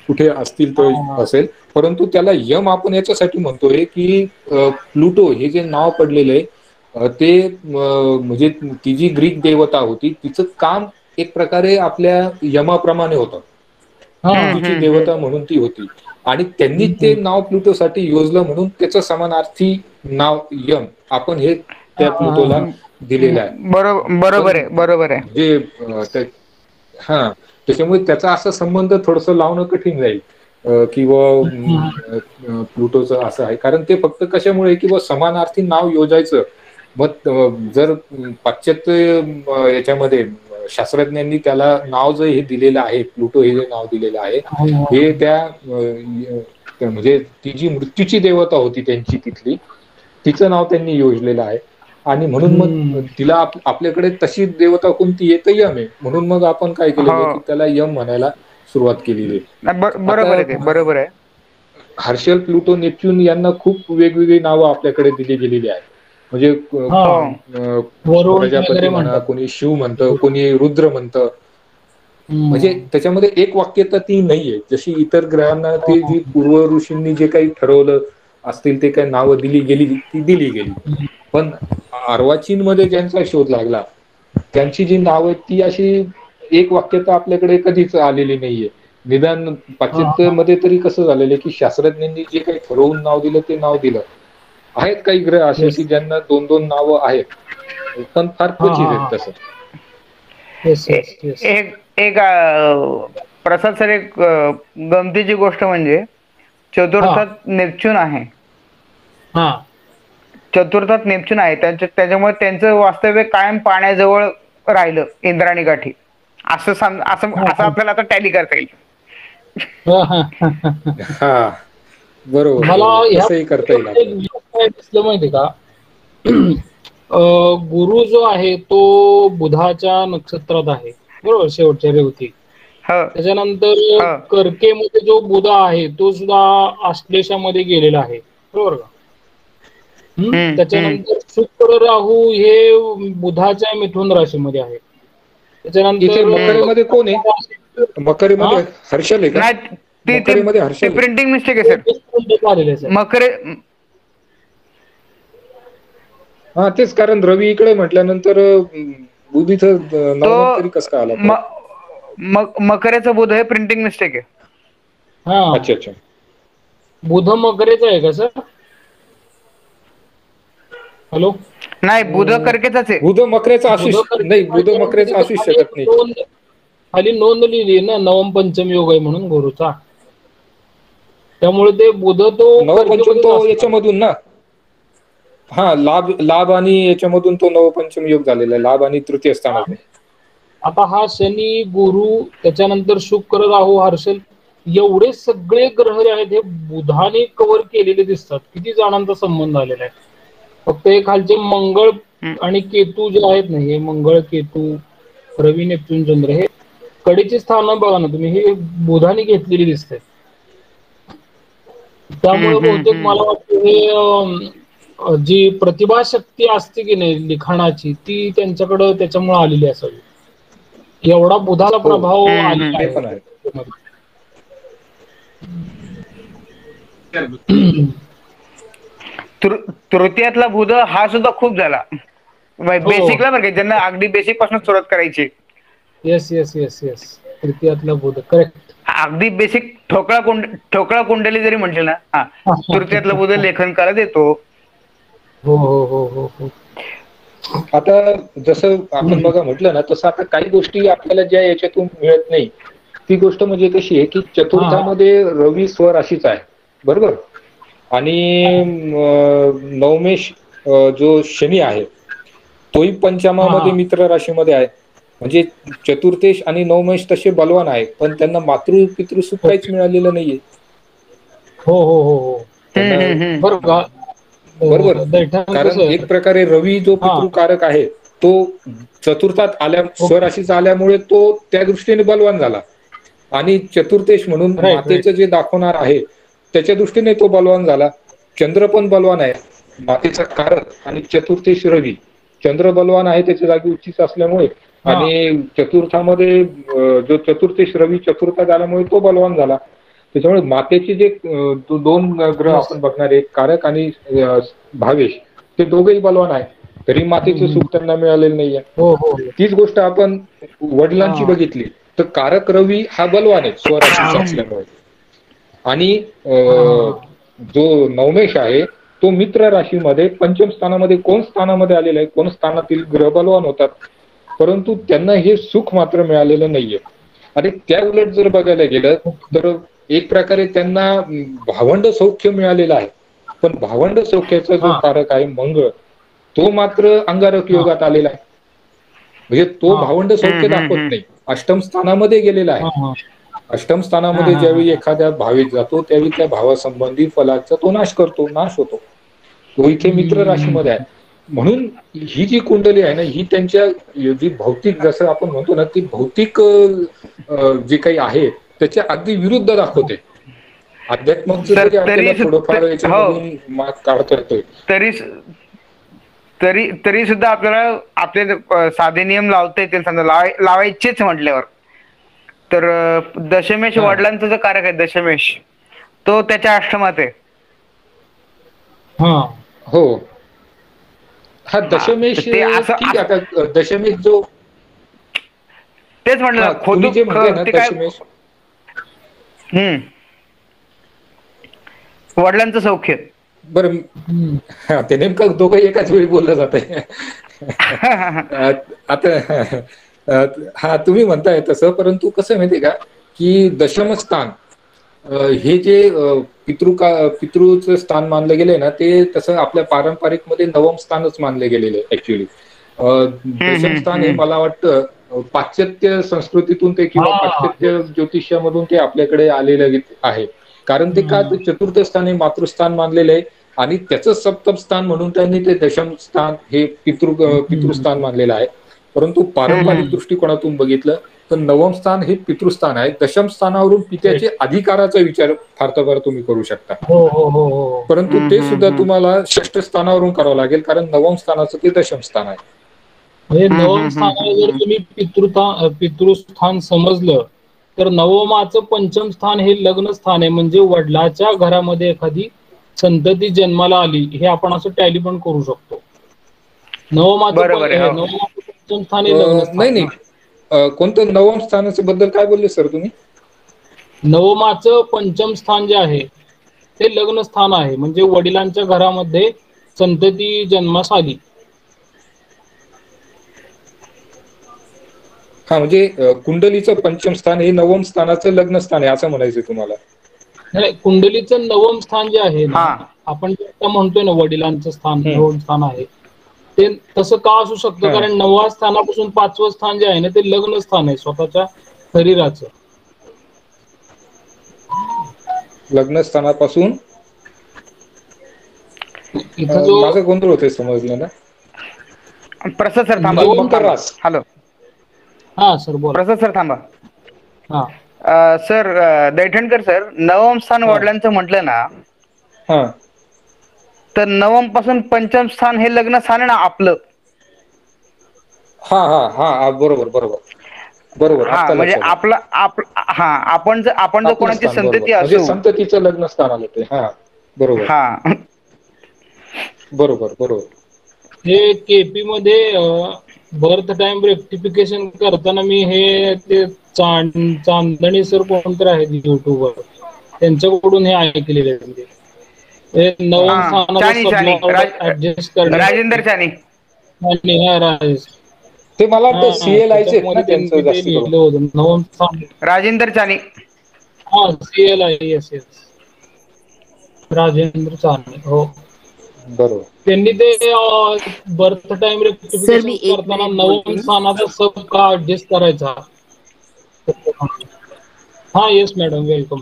कुठे असतील तर असेल. परंतु त्याला यम आपण याच्यासाठी म्हणतोय की प्लुटो हे जे नाव पडलेलं आहे ते म्हणजे ती जी ग्रीक देवता होती तिचं काम एक प्रकारे आपल्या यमाप्रमाणे होतं. मृत्यूची देवता म्हणून ती होती आणि त्यांनी ते नाव प्लुटोसाठी योजलं, म्हणून त्याचं समानार्थी नाव यम आपण हे त्या प्लुटोला दिलेलं आहे. बरोबर आहे, बरोबर आहे. म्हणजे हा, त्याच्यामुळे त्याचा असा संबंध थोडस लावणं कठीण जाईल किंवा प्लुटोचं असं आहे. कारण ते फक्त कशामुळे किंवा समानार्थी नाव योजायचं. मग जर पाश्चात्य याच्यामध्ये शास्त्रज्ञांनी त्याला नाव जे हे दिलेलं आहे, प्लुटो हे जे नाव दिलेलं आहे, हे त्या म्हणजे ती जी मृत्यूची देवता होती त्यांची तिथली, तिचं नाव त्यांनी योजलेलं आहे. आणि म्हणून मग तिला आपल्याकडे तशी देवता कोणती आहे तर यम आहे, म्हणून मग आपण काय केलेलं आहे की त्याला यम म्हणायला सुरुवात केलेली आहे. बरोबर आहे, ते बरोबर आहे. हर्षल, प्लुटो, नेपच्यून यांना खूप वेगवेगळी नावं आपल्याकडे दिली गेलेली आहेत. म्हणजे प्रजापती म्हणा, कोणी शिव म्हणतं, कोणी रुद्र म्हणतं. म्हणजे त्याच्यामध्ये एक वाक्यता ती नाहीये. जशी इतर ग्रहांना ती जी पूर्व ऋषींनी जे काही ठरवलं असतील ते काही नावं दिली गेली ती दिली गेली, पण अर्वाचीनमध्ये ज्यांचा शोध लागला त्यांची जी नावं ती अशी एक वाक्यता आपल्याकडे कधीच आलेली नाहीये. निदान पाश्चात्य तरी कसं झालेलं की शास्त्रज्ञांनी जे काही ठरवून नाव दिलं ते नाव दिलं. आहेत काही ग्रह असे की ज्यांना 2-2 नावं आहेत, पण फार क्वचित आहेत तसं. एक प्रसाद सर, एक गमतीची गोष्ट म्हणजे चतुर्थात नेपच्यून आहे. चतुर्थात नेपच्यून आहे, त्याच्यामुळे त्यांचं वास्तव्य कायम पाण्याजवळ राहिलं, इंद्राणी गाठी, असं आपल्याला आता टॅली करता येईल. बरोबर, मला असंही करता येईल. काय दिसलं माहिती का, गुरु जो आहे तो बुधाच्या नक्षत्रात आहे, बरोबर, शेवटच्या रेवती. त्याच्यानंतर कर्केमध्ये जो बुध आहे तो सुद्धा आश्लेषामध्ये गेलेला आहे, बरोबर का. त्याच्यानंतर शुक्र, राहू हे बुधाच्या मिथुन राशीमध्ये आहे. त्याच्यानंतर मकरेमध्ये कोण आहे? मकरेमध्ये हर्षल आहे का? मकरेमध्ये हर्षल, प्रिंटिंग मिस्टेक आहे सर. मकरे, हा तेच, कारण रवी इकडे म्हटल्यानंतर बुध इथं तरी कसं काय आला? मकरेचा बुध हे प्रिंटिंग मिस्टेक आहे. अच्छा, बुध मकरेचा आहे का सर? हॅलो, नाही, बुध कर्केचाच आहे. बुध मकरेचा असू नाही, बुध मकरेचा असू शकत नाही. खाली नोंद लिहिली ना, नवम पंचम योग आहे म्हणून गुरुचा, त्यामुळे ते बुध तो नवपंचम तो याच्यामधून ना, हा, लाभ आणि याच्यामधून तो नवपंचम योग झालेला आहे, लाभ आणि तृतीय स्थानातून. आता हा शनी, गुरु, त्याच्यानंतर शुक्र, राहू, हर्षल एवढे सगळे ग्रह जे आहेत हे बुधाने कव्हर केलेले दिसतात. किती जणांचा संबंध आलेला आहे. फक्त हे खालचे मंगळ आणि केतू जे आहेत ना, हे मंगळ, केतू, रवी, नेपच्यून, चंद्र, हे कडेची स्थानं बघा ना तुम्ही, हे बुधाने घेतलेली दिसते. त्यामुळे बहुतेक मला वाटतं हे जी प्रतिभाशक्ती असते की नाही लिखाणाची, ती त्यांच्याकडे त्याच्यामुळे आलेली असावी. एवढा बुधाला प्रभाव आलेला आहे. तृतीयातला बुध हा सुद्धा खूप झाला बेसिकला, बरं, ज्यांना अगदी बेसिक पासून सुरुवात करायची. येस येस येस येस, तृतीयातला बुध, करेक्ट. अगदी बेसिक ठोकळा कुंडली जरी म्हटले ना, तृतीयातला बुध लेखन करायला देतो. हो हो हो हो हो. आता जसं आपण बघा म्हटलं ना, तसं आता काही गोष्टी आपल्याला ज्या याच्यातून मिळत नाही, ती गोष्ट म्हणजे कशी आहे की चतुर्थामध्ये रवी स्वराशीचा आहे, बरोबर, आणि नवमेश जो शनी आहे तोही पंचमामध्ये मित्र राशीमध्ये आहे. म्हणजे चतुर्थेश आणि नवमेश तसे बलवान आहे, पण त्यांना मातृ पितृसुख काहीच मिळालेलं नाहीये. हो हो हो हो, बरोबर. कारण एक प्रकारे रवी जो पितृकारक आहे तो चतुर्थात स्वराशीत आल्यामुळे तो त्या दृष्टीने बलवान झाला आणि चतुर्थेश म्हणून मातेचं जे दाखवणार आहे त्याच्या दृष्टीने तो बलवान झाला. चंद्र पण बलवान आहे मातेचा कारक आणि चतुर्थेश रवी. चंद्र बलवान आहे त्याच्या जागी उच्चीच असल्यामुळे आणि चतुर्थामध्ये जो चतुर्थेश रवी चतुर्थात आल्यामुळे तो बलवान झाला. त्याच्यामुळे मातेचे जे दोन ग्रह आपण बघणार आहे कारक आणि भावेश ते दोघेही बलवान आहे तरी मातेचं सुख त्यांना मिळालेलं नाहीये. तीच गोष्ट आपण वडिलांची बघितली तर कारक रवी हा बलवान आहे स्वराशीचा असल्यामुळे आणि जो नवमेश आहे तो मित्र राशीमध्ये पंचम स्थानामध्ये कोण स्थानामध्ये आलेला आहे कोण स्थानातील ग्रह बलवान होतात परंतु त्यांना हे सुख मात्र मिळालेलं नाहीये. आणि त्या उलट जर बघायला गेलं तर एक प्रकारे त्यांना भावंड सौख्य मिळालेलं आहे पण भावंड सौख्याचा जो कारक आहे मंगळ तो मात्र अंगारक योगात आलेला आहे म्हणजे तो भावंड सौख्य दाखवत नाही. अष्टम स्थानामध्ये गेलेला आहे. अष्टम स्थानामध्ये ज्यावेळी एखाद्या भावेत जातो त्यावेळी त्या भावासंबंधी फलाचा तो नाश होतो. तो इथे मित्र राशीमध्ये आहे म्हणून ही जी कुंडली आहे ना ही त्यांच्या जी भौतिक जसं आपण म्हणतो ना ती भौतिक जे काही आहे त्याच्या अगदी विरुद्ध दाखवते. अध्यात्मक जरी आपल्याला थोडंफार याच्यामधून मात काढता येतोय तरी सुद्धा आपल्याला आपले साधे नियम लावता येतील समजा लावायचेच म्हटल्यावर तर दशमेश वडिलांचा जो कारक आहे दशमेश तो त्याच्या अष्टमात आहे. हो हा दशमेश ठीक आता दशमेश जो तेच म्हटलं तुम्ही जे म्हणताय ना दशमेश वडिलांचं सौख्य बरं ते नेमकं दोघं एकाच वेळी बोललं जात आहे. आता तुम्ही म्हणताय तसं परंतु कसं माहितीये का की दशमस्थान हे जे पितृचं स्थान मानलं गेलंय ना ते तसं आपल्या पारंपरिक मध्ये नवम स्थानच मानले गेलेले ऍक्च्युली. दशम स्थान हे मला वाटतं पाश्चात्य संस्कृतीतून ते किंवा पाश्चात्य ज्योतिष्यामधून ते आपल्याकडे आलेलं आहे कारण ते का चतुर्थ स्थान हे मातृस्थान मानलेलं आहे आणि त्याचं सप्तम स्थान म्हणून त्यांनी ते दशम स्थान हे पितृस्थान मानलेलं आहे. परंतु पारंपरिक दृष्टिकोनातून बघितलं तर नवम स्थान हे पितृस्थान आहे. दशम स्थानावरून पित्याचे अधिकाराचा विचार फार तर तुम्ही करू शकता परंतु ते सुद्धा तुम्हाला षष्ठ स्थानावरून करावं लागेल कारण नवम स्थानाचं ते दशम स्थान आहे. म्हणजे नवम स्थानाला जर तुम्ही पितृस्थान समजलं तर नवमाचं पंचम स्थान हे लग्न स्थान आहे म्हणजे वडिलाच्या घरामध्ये एखादी संतती जन्माला आली हे आपण असं टॅली पण करू शकतो. नवमाचं पंचम स्थान हे लग्न नाही कोणतं नवम स्थानाच्या बद्दल काय बोलले सर तुम्ही? नवमाचं पंचम स्थान जे आहे ते लग्न स्थान आहे म्हणजे वडिलांच्या घरामध्ये संतती जन्मास आली. हा म्हणजे कुंडलीचं पंचम स्थान हे नवम स्थानाचं लग्न स्थान आहे असं म्हणायचं तुम्हाला? नाही कुंडलीचं नवम स्थान जे आहे ना आपण जे आता म्हणतोय ना वडिलांचं स्थान नवम स्थान आहे ते तसं का असू शकतं कारण नवव्या स्थानापासून पाचवं स्थान जे आहे ना ते लग्न स्थान आहे स्वतःच्या शरीराचं. लग्न स्थानापासून माझं गोंधळ होते समजलं ना. प्रसाद सर थांबा. हॅलो हा सर बोला. प्रसाद सर थांबा. सर दैठणकर सर नवम स्थान वडिलांचं म्हटलं ना तर नवम पासून पंचम स्थान हे लग्न स्थान आहे ना आपलं. बरोबर म्हणजे आपण जर कोणाची संतती असू संततीचं लग्न स्थान आलं ते बरोबर हे केपी मध्ये बर्थ टाइम रेक्टिफिकेशन करताना मी हे ते चांदणी सर कोणतरी आहेत युट्यूबवर त्यांच्याकडून हे ऐकलेले आहे. नवम स्थानाला ऍडजस्ट करणे राजेंद्र चानी ते मला वाटतं CLI लिहिलं होतं नवम स्थान राजेंद्र चानी CLI येस राजेंद्र चानी हो बरोबर. त्यांनी ते बर्थ टाइम रेक्टिफिकेशन करताना नवम स्थानाचा सब का ऍडजस्ट करायचा. Yes madam welcome.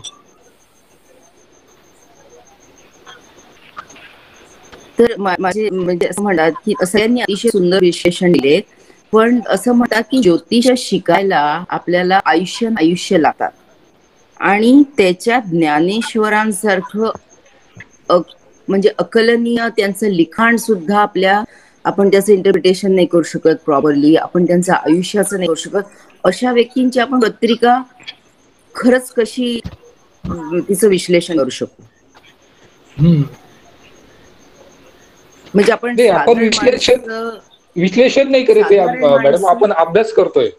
तर माझे म्हणजे असं म्हणतात की सगळ्यांनी अतिशय सुंदर विश्लेषण दिले, पण असं म्हणतात की ज्योतिष शिकायला आपल्याला आयुष्य लागतात आणि त्याच्यात ज्ञानेश्वरांसारखं म्हणजे अकलनीय त्यांचं लिखाण सुद्धा आपण त्याचं इंटरप्रिटेशन नाही करू शकत प्रॉपरली, आपण त्यांचं आयुष्याचं नाही करू शकत. अशा व्यक्तींची आपण पत्रिका खरंच कशी तिचं विश्लेषण करू शकतो? म्हणजे आपण साधारण विश्लेषण नाही करत मॅडम, आपण अभ्यास करतोय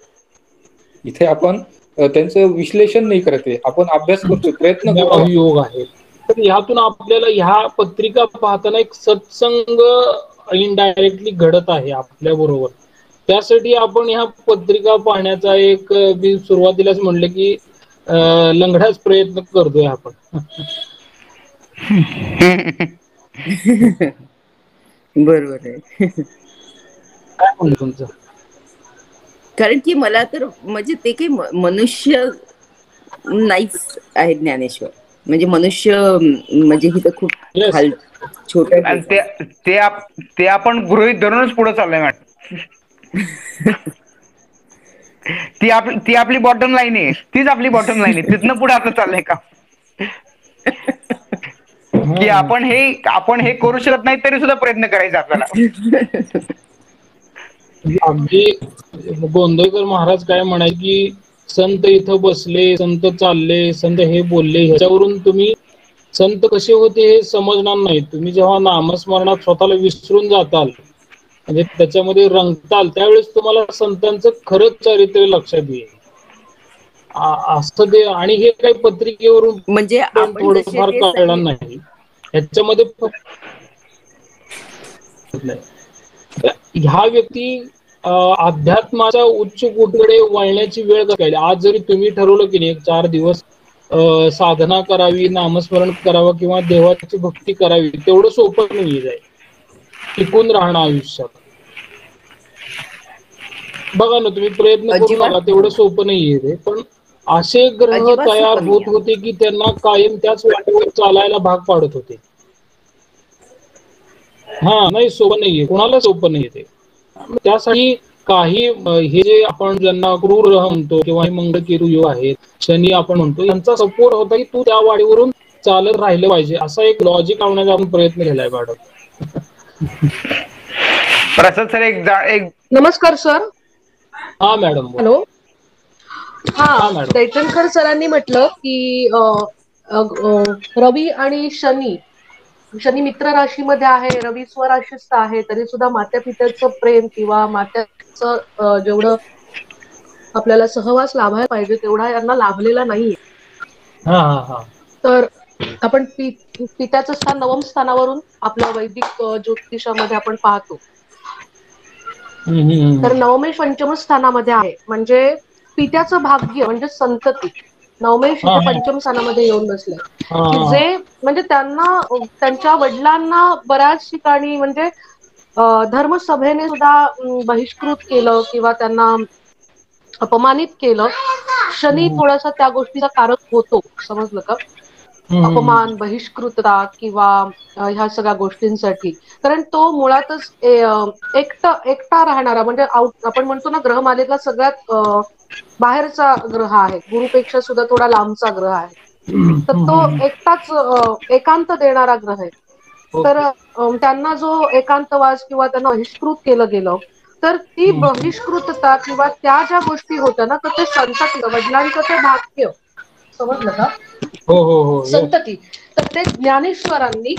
इथे. आपण त्यांचं विश्लेषण नाही करत आहे, आपण अभ्यास करतोय, प्रयत्न करतो. योग आहे. तर ह्यातून आपल्याला ह्या पत्रिका पाहताना एक सत्संग इनडायरेक्टली घडत आहे आपल्या बरोबर. त्यासाठी आपण ह्या पत्रिका पाहण्याचा एक मी सुरुवातीलाच म्हणलं की लंगडाच प्रयत्न करतोय आपण. बरोबर आहे. काय म्हणलं तुमचं? कारण की मला तर म्हणजे ते काही मनुष्य नाहीच आहे ज्ञानेश्वर, म्हणजे मनुष्य म्हणजे ही तर खूप छोट्या ते आपण गृहीत धरूनच पुढे चाललोय मॅडम. ती आपली बॉटम लाईन आहे, तीच आपली बॉटम लाईन आहे. तिथनं पुढे आपलं चाललंय का की आपण हे करू शकत नाही तरी सुद्धा प्रयत्न करायचा आपल्याला. अगदी गोंधळकर महाराज काय म्हणाय की संत इथं बसले, संत चालले, संत हे बोलले, ह्याच्यावरून तुम्ही संत कसे होते हे समजणार नाही. तुम्ही जेव्हा नामस्मरणात स्वतःला विसरून जाताल, म्हणजे त्याच्यामध्ये रंगताल, त्यावेळेस तुम्हाला संतांचं खरंच चारित्र्य लक्षात येईल. असं ते. आणि हे काही पत्रिकेवरून म्हणजे आपण थोडंफार कळणार नाही. ह्याच्यामध्ये ह्या व्यक्ती अध्यात्माच्या उच्च कोटीकडे वळण्याची वेळ काय. आज जरी तुम्ही ठरवलं की नाही 4 दिवस साधना करावी, नामस्मरण करावं किंवा देवाची भक्ती करावी, तेवढं सोपं नाही जाईल टिकून राहणं आयुष्यात. बघा ना, तुम्ही प्रयत्न करू नका, तेवढं सोपं नाहीये ते. पण असे ग्रह तयार होत होते की त्यांना कायम त्याच वाटेवर चालायला भाग पाडत होते. नाही, सोपं नाहीये, कोणाला सोपं नाहीये ते. त्यासाठी काही हे जे आपण ज्यांना क्रूर ग्रह म्हणतो किंवा मंगळकेतू योग आहेत, शनी आपण म्हणतो, यांचा सपोर्ट होता की तू त्या वाडीवरून चालत राहिलं पाहिजे, असा एक लॉजिक लावण्याचा आपण प्रयत्न केलाय मॅडम. प्रसाद सर एक नमस्कार सर. हा मॅडम. हॅलो. दैठणकर सरांनी म्हटलं की रवी आणि शनी मित्र राशीमध्ये आहे, रवी स्वराशीस्थ आहे, तरी सुद्धा मात्या पित्याचं प्रेम किंवा मात्याचं जेवढं आपल्याला सहवास लाभायला पाहिजे तेवढा यांना लाभलेला नाहीये. तर आपण पित्याचं स्थान नवम स्थानावरून आपल्या वैदिक ज्योतिषामध्ये आपण पाहतो. तर नवमेश पंचम स्थानामध्ये आहे, म्हणजे पित्याचं भाग्य म्हणजे संतती. नवमेश इथे पंचम स्थानामध्ये येऊन बसले की जे म्हणजे त्यांना त्यांच्या वडिलांना बऱ्याच ठिकाणी म्हणजे धर्मसभेने सुद्धा बहिष्कृत केलं किंवा त्यांना अपमानित केलं. शनी थोडासा त्या गोष्टीचा कारक होतो, समजलं का? अपमान, बहिष्कृतता किंवा ह्या सगळ्या गोष्टींसाठी. कारण तो मुळातच एकटा राहणारा, म्हणजे आपण म्हणतो ना ग्रहमालेतला सगळ्यात बाहेरचा ग्रह आहे, गुरुपेक्षा सुद्धा थोडा लांबचा ग्रह आहे. तर तो एकटाच एकांत देणारा ग्रह आहे. तर त्यांना जो एकांतवास किंवा त्यांना बहिष्कृत केलं गेलं, तर ती बहिष्कृतता किंवा त्या ज्या गोष्टी होत्या ना, तर ते संतती, वडिलांचं ते भाग्य, समजलं का? संतती. तर ते ज्ञानेश्वरांनी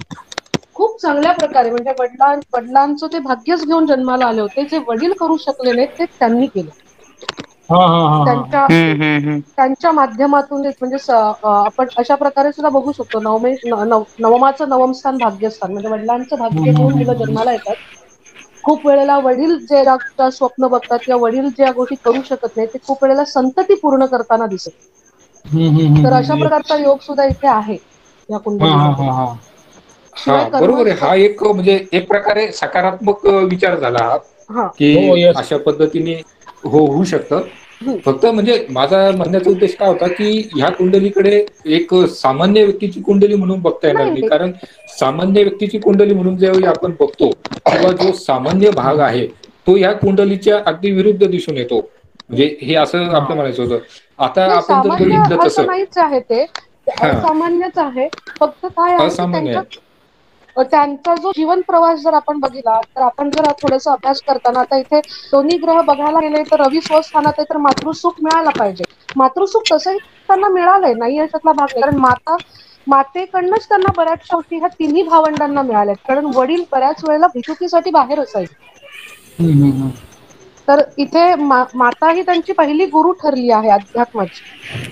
खूप चांगल्या प्रकारे म्हणजे वडिलांचं ते भाग्यच घेऊन जन्माला आले होते. जे वडील करू शकले नाहीत ते त्यांनी केलं. त्यांच्या माध्यमातून म्हणजे आपण अशा प्रकारे सुद्धा बघू शकतो. नवमाचं नवम स्थान भाग्यस्थान, म्हणजे वडिलांचं भाग्य घेऊन मुलं जन्माला येतात. खूप वेळेला वडील जे स्वप्न बघतात किंवा वडील ज्या गोष्टी करू शकत नाही, ते खूप वेळेला संतती पूर्ण करताना दिसत. तर अशा प्रकारचा योग सुद्धा इथे आहे या कुंडलीमध्ये. बरोबर आहे. हा एक म्हणजे एक प्रकारे सकारात्मक विचार झाला की अशा पद्धतीने होऊ शकतं. फक्त म्हणजे माझा म्हणण्याचा उद्देश काय होता की ह्या कुंडलीकडे एक सामान्य व्यक्तीची कुंडली म्हणून बघता येणार नाही, नाही कारण सामान्य व्यक्तीची कुंडली म्हणून ज्यावेळी आपण बघतो किंवा जो सामान्य भाग आहे तो ह्या कुंडलीच्या अगदी विरुद्ध दिसून येतो. म्हणजे हे असं हा. आपलं म्हणायचं होतं. आता नाही, आपण जर सामान्य बघितलं असं तसं नाहीच आहे ते हा असामान्यच आहे. फक्त काय आहे की असामान्य त्यांच्या आहे. त्यांचा जो जीवन प्रवास जर आपण बघितला तर आपण जर थोडस अभ्यास करताना आता इथे दोन्ही ग्रह बघायला गेले तर रवी स्वस्थानात आहे तर मातृसुख मिळायला पाहिजे. मातृसुख तसंही त्यांना मिळालंय, नाही याच्यातला भाग नाही, कारण मातेकडनंच त्यांना बऱ्याचशा गोष्टी ह्या तिन्ही भावंडांना मिळाल्यात, कारण वडील बऱ्याच वेळेला भितुकीसाठी बाहेर असायचे. तर इथे माता ही त्यांची पहिली गुरु ठरली आहे अध्यात्माची.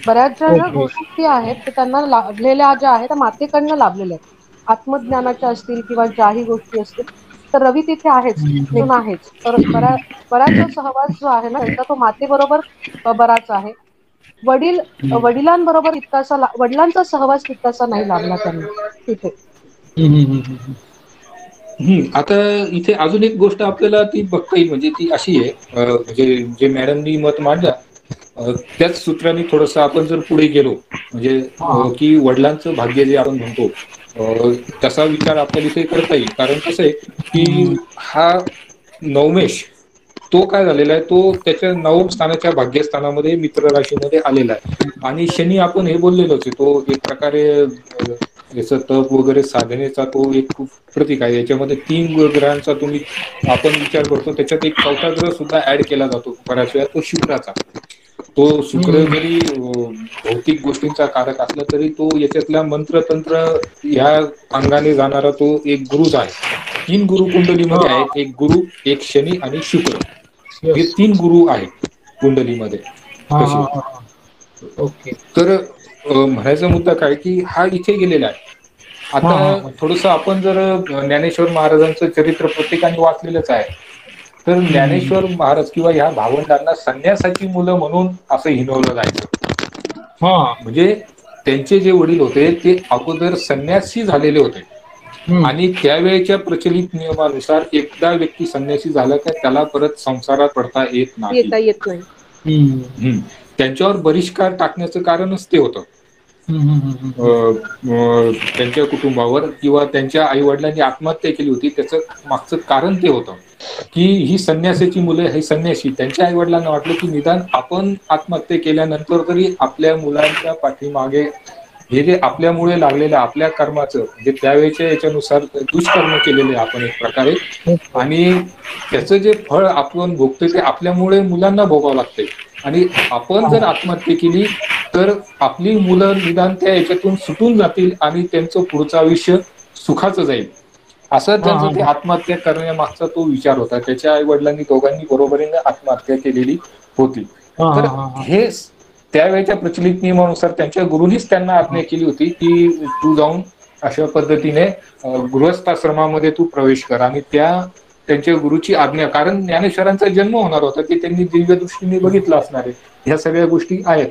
बऱ्याच ज्या ओके. गोष्टी आहेत ते त्यांना लाभलेल्या ज्या आहेत त्या मातेकडनं लाभलेल्या आहेत. आत्मज्ञानाच्या असतील किंवा ज्याही गोष्टी असतील तर रवी तिथे आहेच, नेऊन आहेच. तर बराच सहवास जो आहे ना त्यांचा तो मातेबरोबर बराच आहे. वडिलांबरोबर वडिलांचा सहवास तितकासा नाही लाभला त्यांना तिथे. आता इथे अजून एक गोष्ट आपल्याला ती बघता येईल, म्हणजे ती अशी आहे, म्हणजे जे मॅडमनी मत मांडलं त्याच सूत्राने थोडस आपण जर पुढे गेलो म्हणजे हा. की वडिलांचं भाग्य जे आपण म्हणतो तसा विचार आपल्याला इथे करता येईल. कारण कसं आहे की हा नवमेश तो काय झालेला आहे, तो त्याच्या नवम स्थानाच्या भाग्यस्थानामध्ये मित्र राशीमध्ये आलेला आहे. आणि शनी आपण हे बोललेलोच आहे, तो एक प्रकारे याचा तप वगैरे साधनेचा तो एक खूप प्रतीक आहे. याच्यामध्ये 3 ग्रहांचा तुम्ही आपण विचार करतो, त्याच्यात एक 4था ग्रह सुद्धा ऍड केला जातो बऱ्याच वेळा, तो शुक्राचा. तो शुक्र जरी भौतिक गोष्टींचा कारक असला तरी तो याच्यातल्या मंत्रतंत्र ह्या अंगाने जाणारा तो एक गुरुच आहे. 3 गुरु कुंडलीमध्ये आहेत, एक गुरु, एक शनी आणि शुक्र. हे येस. 3 गुरु आहेत कुंडलीमध्ये तसे. ओके. तर म्हणायचा मुद्दा काय की हा इथे गेलेला आहे. हा आता हा थोडस आपण जर ज्ञानेश्वर महाराजांचं चरित्र प्रत्येकाने वाचलेलंच आहे, तर ज्ञानेश्वर महाराज किंवा ह्या भावंडांना संन्यासाची मुलं म्हणून असं हिणवलं जायचं. हा. म्हणजे त्यांचे जे वडील होते ते अगोदर संन्यासी झालेले होते आणि त्यावेळेच्या प्रचलित नियमानुसार एकदा व्यक्ती संन्यासी झाला की त्याला परत संसारात पडता येत नाही. येता येत नाही. त्यांच्यावर बहिष्कार टाकण्याचं कारणच ते होतं. त्यांच्या कुटुंबावर किंवा त्यांच्या आई वडिलांनी आत्महत्या केली होती, त्याचं मागचं कारण ते होतं की ही संन्यासाची मुलं, हे संन्यासी, त्यांच्या आई वडिलांना वाटलं की निदान आपण आत्महत्या केल्यानंतर तरी आपल्या मुलांच्या पाठीमागे हे जे आपल्यामुळे लागलेलं आपल्या कर्माचं, म्हणजे त्यावेळेच्या याच्यानुसार दुष्कर्म केलेले आपण एक प्रकारे, आणि त्याचं जे फळ आपण भोगतोय ते आपल्यामुळे मुलांना भोगावं लागतंय. आणि आपण जर आत्महत्या केली तर आपली मुलं निदान त्या याच्यातून सुटून जातील आणि त्यांचं पुढचं आयुष्य सुखाचं जाईल, असं त्यांचं ते आत्महत्या करण्यामागचा तो विचार होता. त्याच्या आई वडिलांनी दोघांनी बरोबरीने आत्महत्या केलेली होती. तर हे त्यावेळेच्या प्रचलित नियमानुसार त्यांच्या गुरुनीच त्यांना आज्ञा केली होती की तू जाऊन अशा पद्धतीने गृहस्थाश्रमामध्ये तू प्रवेश कर. आणि त्यांच्या गुरुची आज्ञा, कारण ज्ञानेश्वरांचा जन्म होणार होता की त्यांनी दिव्य दृष्टीने बघितलं असणार आहे, ह्या सगळ्या गोष्टी आहेत.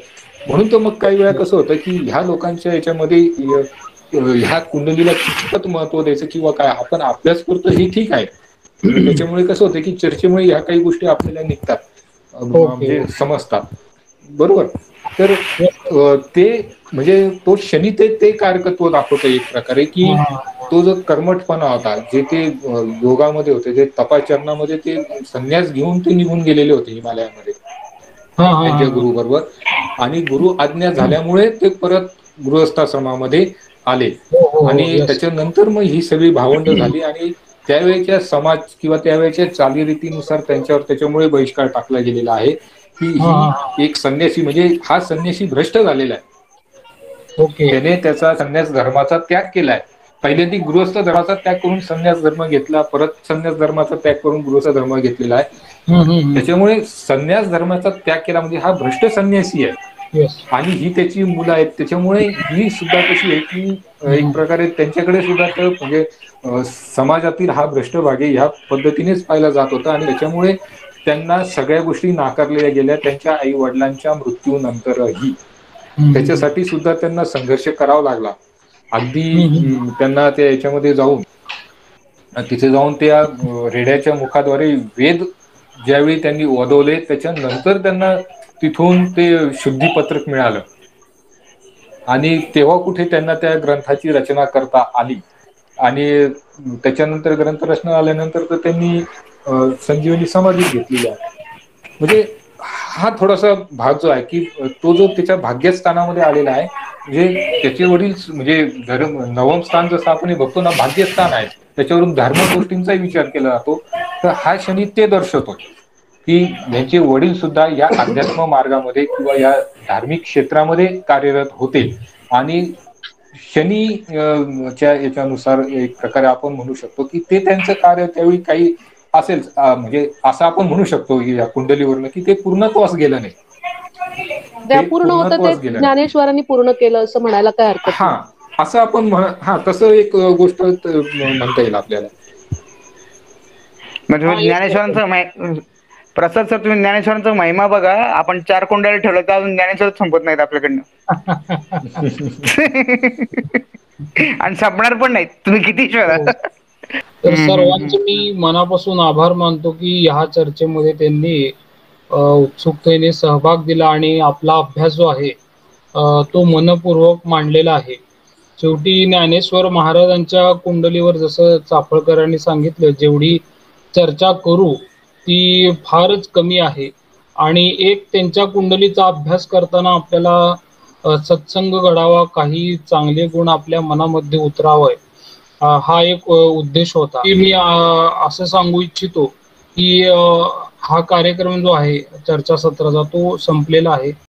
म्हणून तर मग काही वेळा कसं होतं की ह्या लोकांच्या याच्यामध्ये ह्या कुंडलीला कितपत महत्व द्यायचं किंवा काय, आपण अभ्यास करतो हे ठीक आहे, त्याच्यामुळे कसं होतं की चर्चेमुळे ह्या काही गोष्टी आपल्याला निघतात, म्हणजे समजतात, बरोबर. तर ते म्हणजे तो शनी ते कारकत्व दाखवतं एक प्रकारे की तो जो कर्मठपणा होता, जे ते योगामध्ये होते, जे तपाचरणामध्ये ते संन्यास घेऊन ते निघून गेलेले होते हिमालयामध्ये त्यांच्या गुरु बरोबर, आणि गुरु आज्ञा झाल्यामुळे ते परत गृहस्थाश्रमामध्ये आले. आणि त्याच्यानंतर मग ही सगळी भावंड झाली आणि त्यावेळेच्या समाज किंवा त्यावेळेच्या चालीरीतीनुसार त्यांच्यावर त्याच्यामुळे बहिष्कार टाकला गेलेला आहे की ही एक संन्यासी, म्हणजे हा संन्यासी भ्रष्ट झालेला आहे. त्याने त्याचा संन्यास धर्माचा त्याग केलाय. पहिल्यांदा गृहस्थ धर्माचा त्याग करून संन्यास धर्म घेतला, परत संन्यास धर्माचा त्याग करून गृहस्थ धर्म घेतलेला आहे. त्याच्यामुळे संन्यास धर्माचा त्याग केला म्हणजे हा भ्रष्ट संन्यासी आहे. आणि ही त्याची मुलं आहेत, त्याच्यामुळे ही सुद्धा कशी आहे की एक प्रकारे त्यांच्याकडे सुद्धा तर म्हणजे समाजातील हा भ्रष्ट भाग ह्या पद्धतीनेच पाहिला जात होता. आणि त्याच्यामुळे त्यांना सगळ्या गोष्टी नाकारलेल्या गेल्या त्यांच्या आई वडिलांच्या मृत्यूनंतरही. त्याच्यासाठी सुद्धा त्यांना संघर्ष करावा लागला. अगदी त्यांना त्या याच्यामध्ये जाऊन तिथे जाऊन त्या रेड्याच्या मुखाद्वारे वेद ज्यावेळी त्यांनी वदवले त्याच्यानंतर त्यांना तिथून ते शुद्धीपत्रक मिळालं आणि तेव्हा कुठे त्यांना त्या ग्रंथाची रचना करता आली. आणि त्याच्यानंतर ग्रंथ रचना आल्यानंतर तर त्यांनी संजीवनी समाधी घेतलेली आहे. म्हणजे हा थोडासा भाग जो आहे की तो जो त्याच्या भाग्यस्थानामध्ये आलेला आहे, म्हणजे त्याचे वडील म्हणजे नवम स्थान जसं आपण बघतो ना, भाग्यस्थान आहे, त्याच्यावरून धार्मिक गोष्टींचाही विचार केला जातो. तर हा क्षणी ते दर्शवतो की यांचे वडील सुद्धा या अध्यात्म मार्गामध्ये किंवा या धार्मिक क्षेत्रामध्ये कार्यरत होते. आणि शनी च्या याच्यानुसार एक प्रकारे आपण म्हणू शकतो की ते त्यांचं कार्य त्यावेळी काही असेल, म्हणजे असं आपण म्हणू शकतो या कुंडलीवरनं की ते पूर्णत्वास गेलं नाही. ते अपूर्ण होतं ते ज्ञानेश्वरांनी पूर्ण केलं असं म्हणायला काय हरकत नाही. असं आपण तसं एक गोष्ट म्हणता येईल आपल्याला. म्हणजे ज्ञानेश्वरांचं प्रसाद सर, तुम्ही ज्ञानेश्वरांचा महिमा बघा. आपण 4 कुंडली ठेवलं तर अजून ज्ञानेश्वर संपत नाहीत आपल्याकडनं. आणि संपणार पण नाहीत, तुम्ही किती शोधा. तर सर्वांचे मी मनापासून आभार मानतो की ह्या चर्चेमध्ये त्यांनी उत्सुकतेने सहभाग दिला आणि आपला अभ्यास जो आहे तो मनपूर्वक मांडलेला आहे. शेवटी ज्ञानेश्वर महाराजांच्या कुंडलीवर जसं चाफळकरांनी सांगितलं, जेवढी चर्चा करू ती फारच कमी आहे. आणि एक त्यांच्या कुंडलीचा अभ्यास करताना आपल्याला सत्संग घडावा, काही चांगले गुण आपल्या मनामध्ये उतरावे, हा एक उद्देश होता. की मी असं सांगू इच्छितो की हा कार्यक्रम जो आहे चर्चासत्राचा तो संपलेला आहे.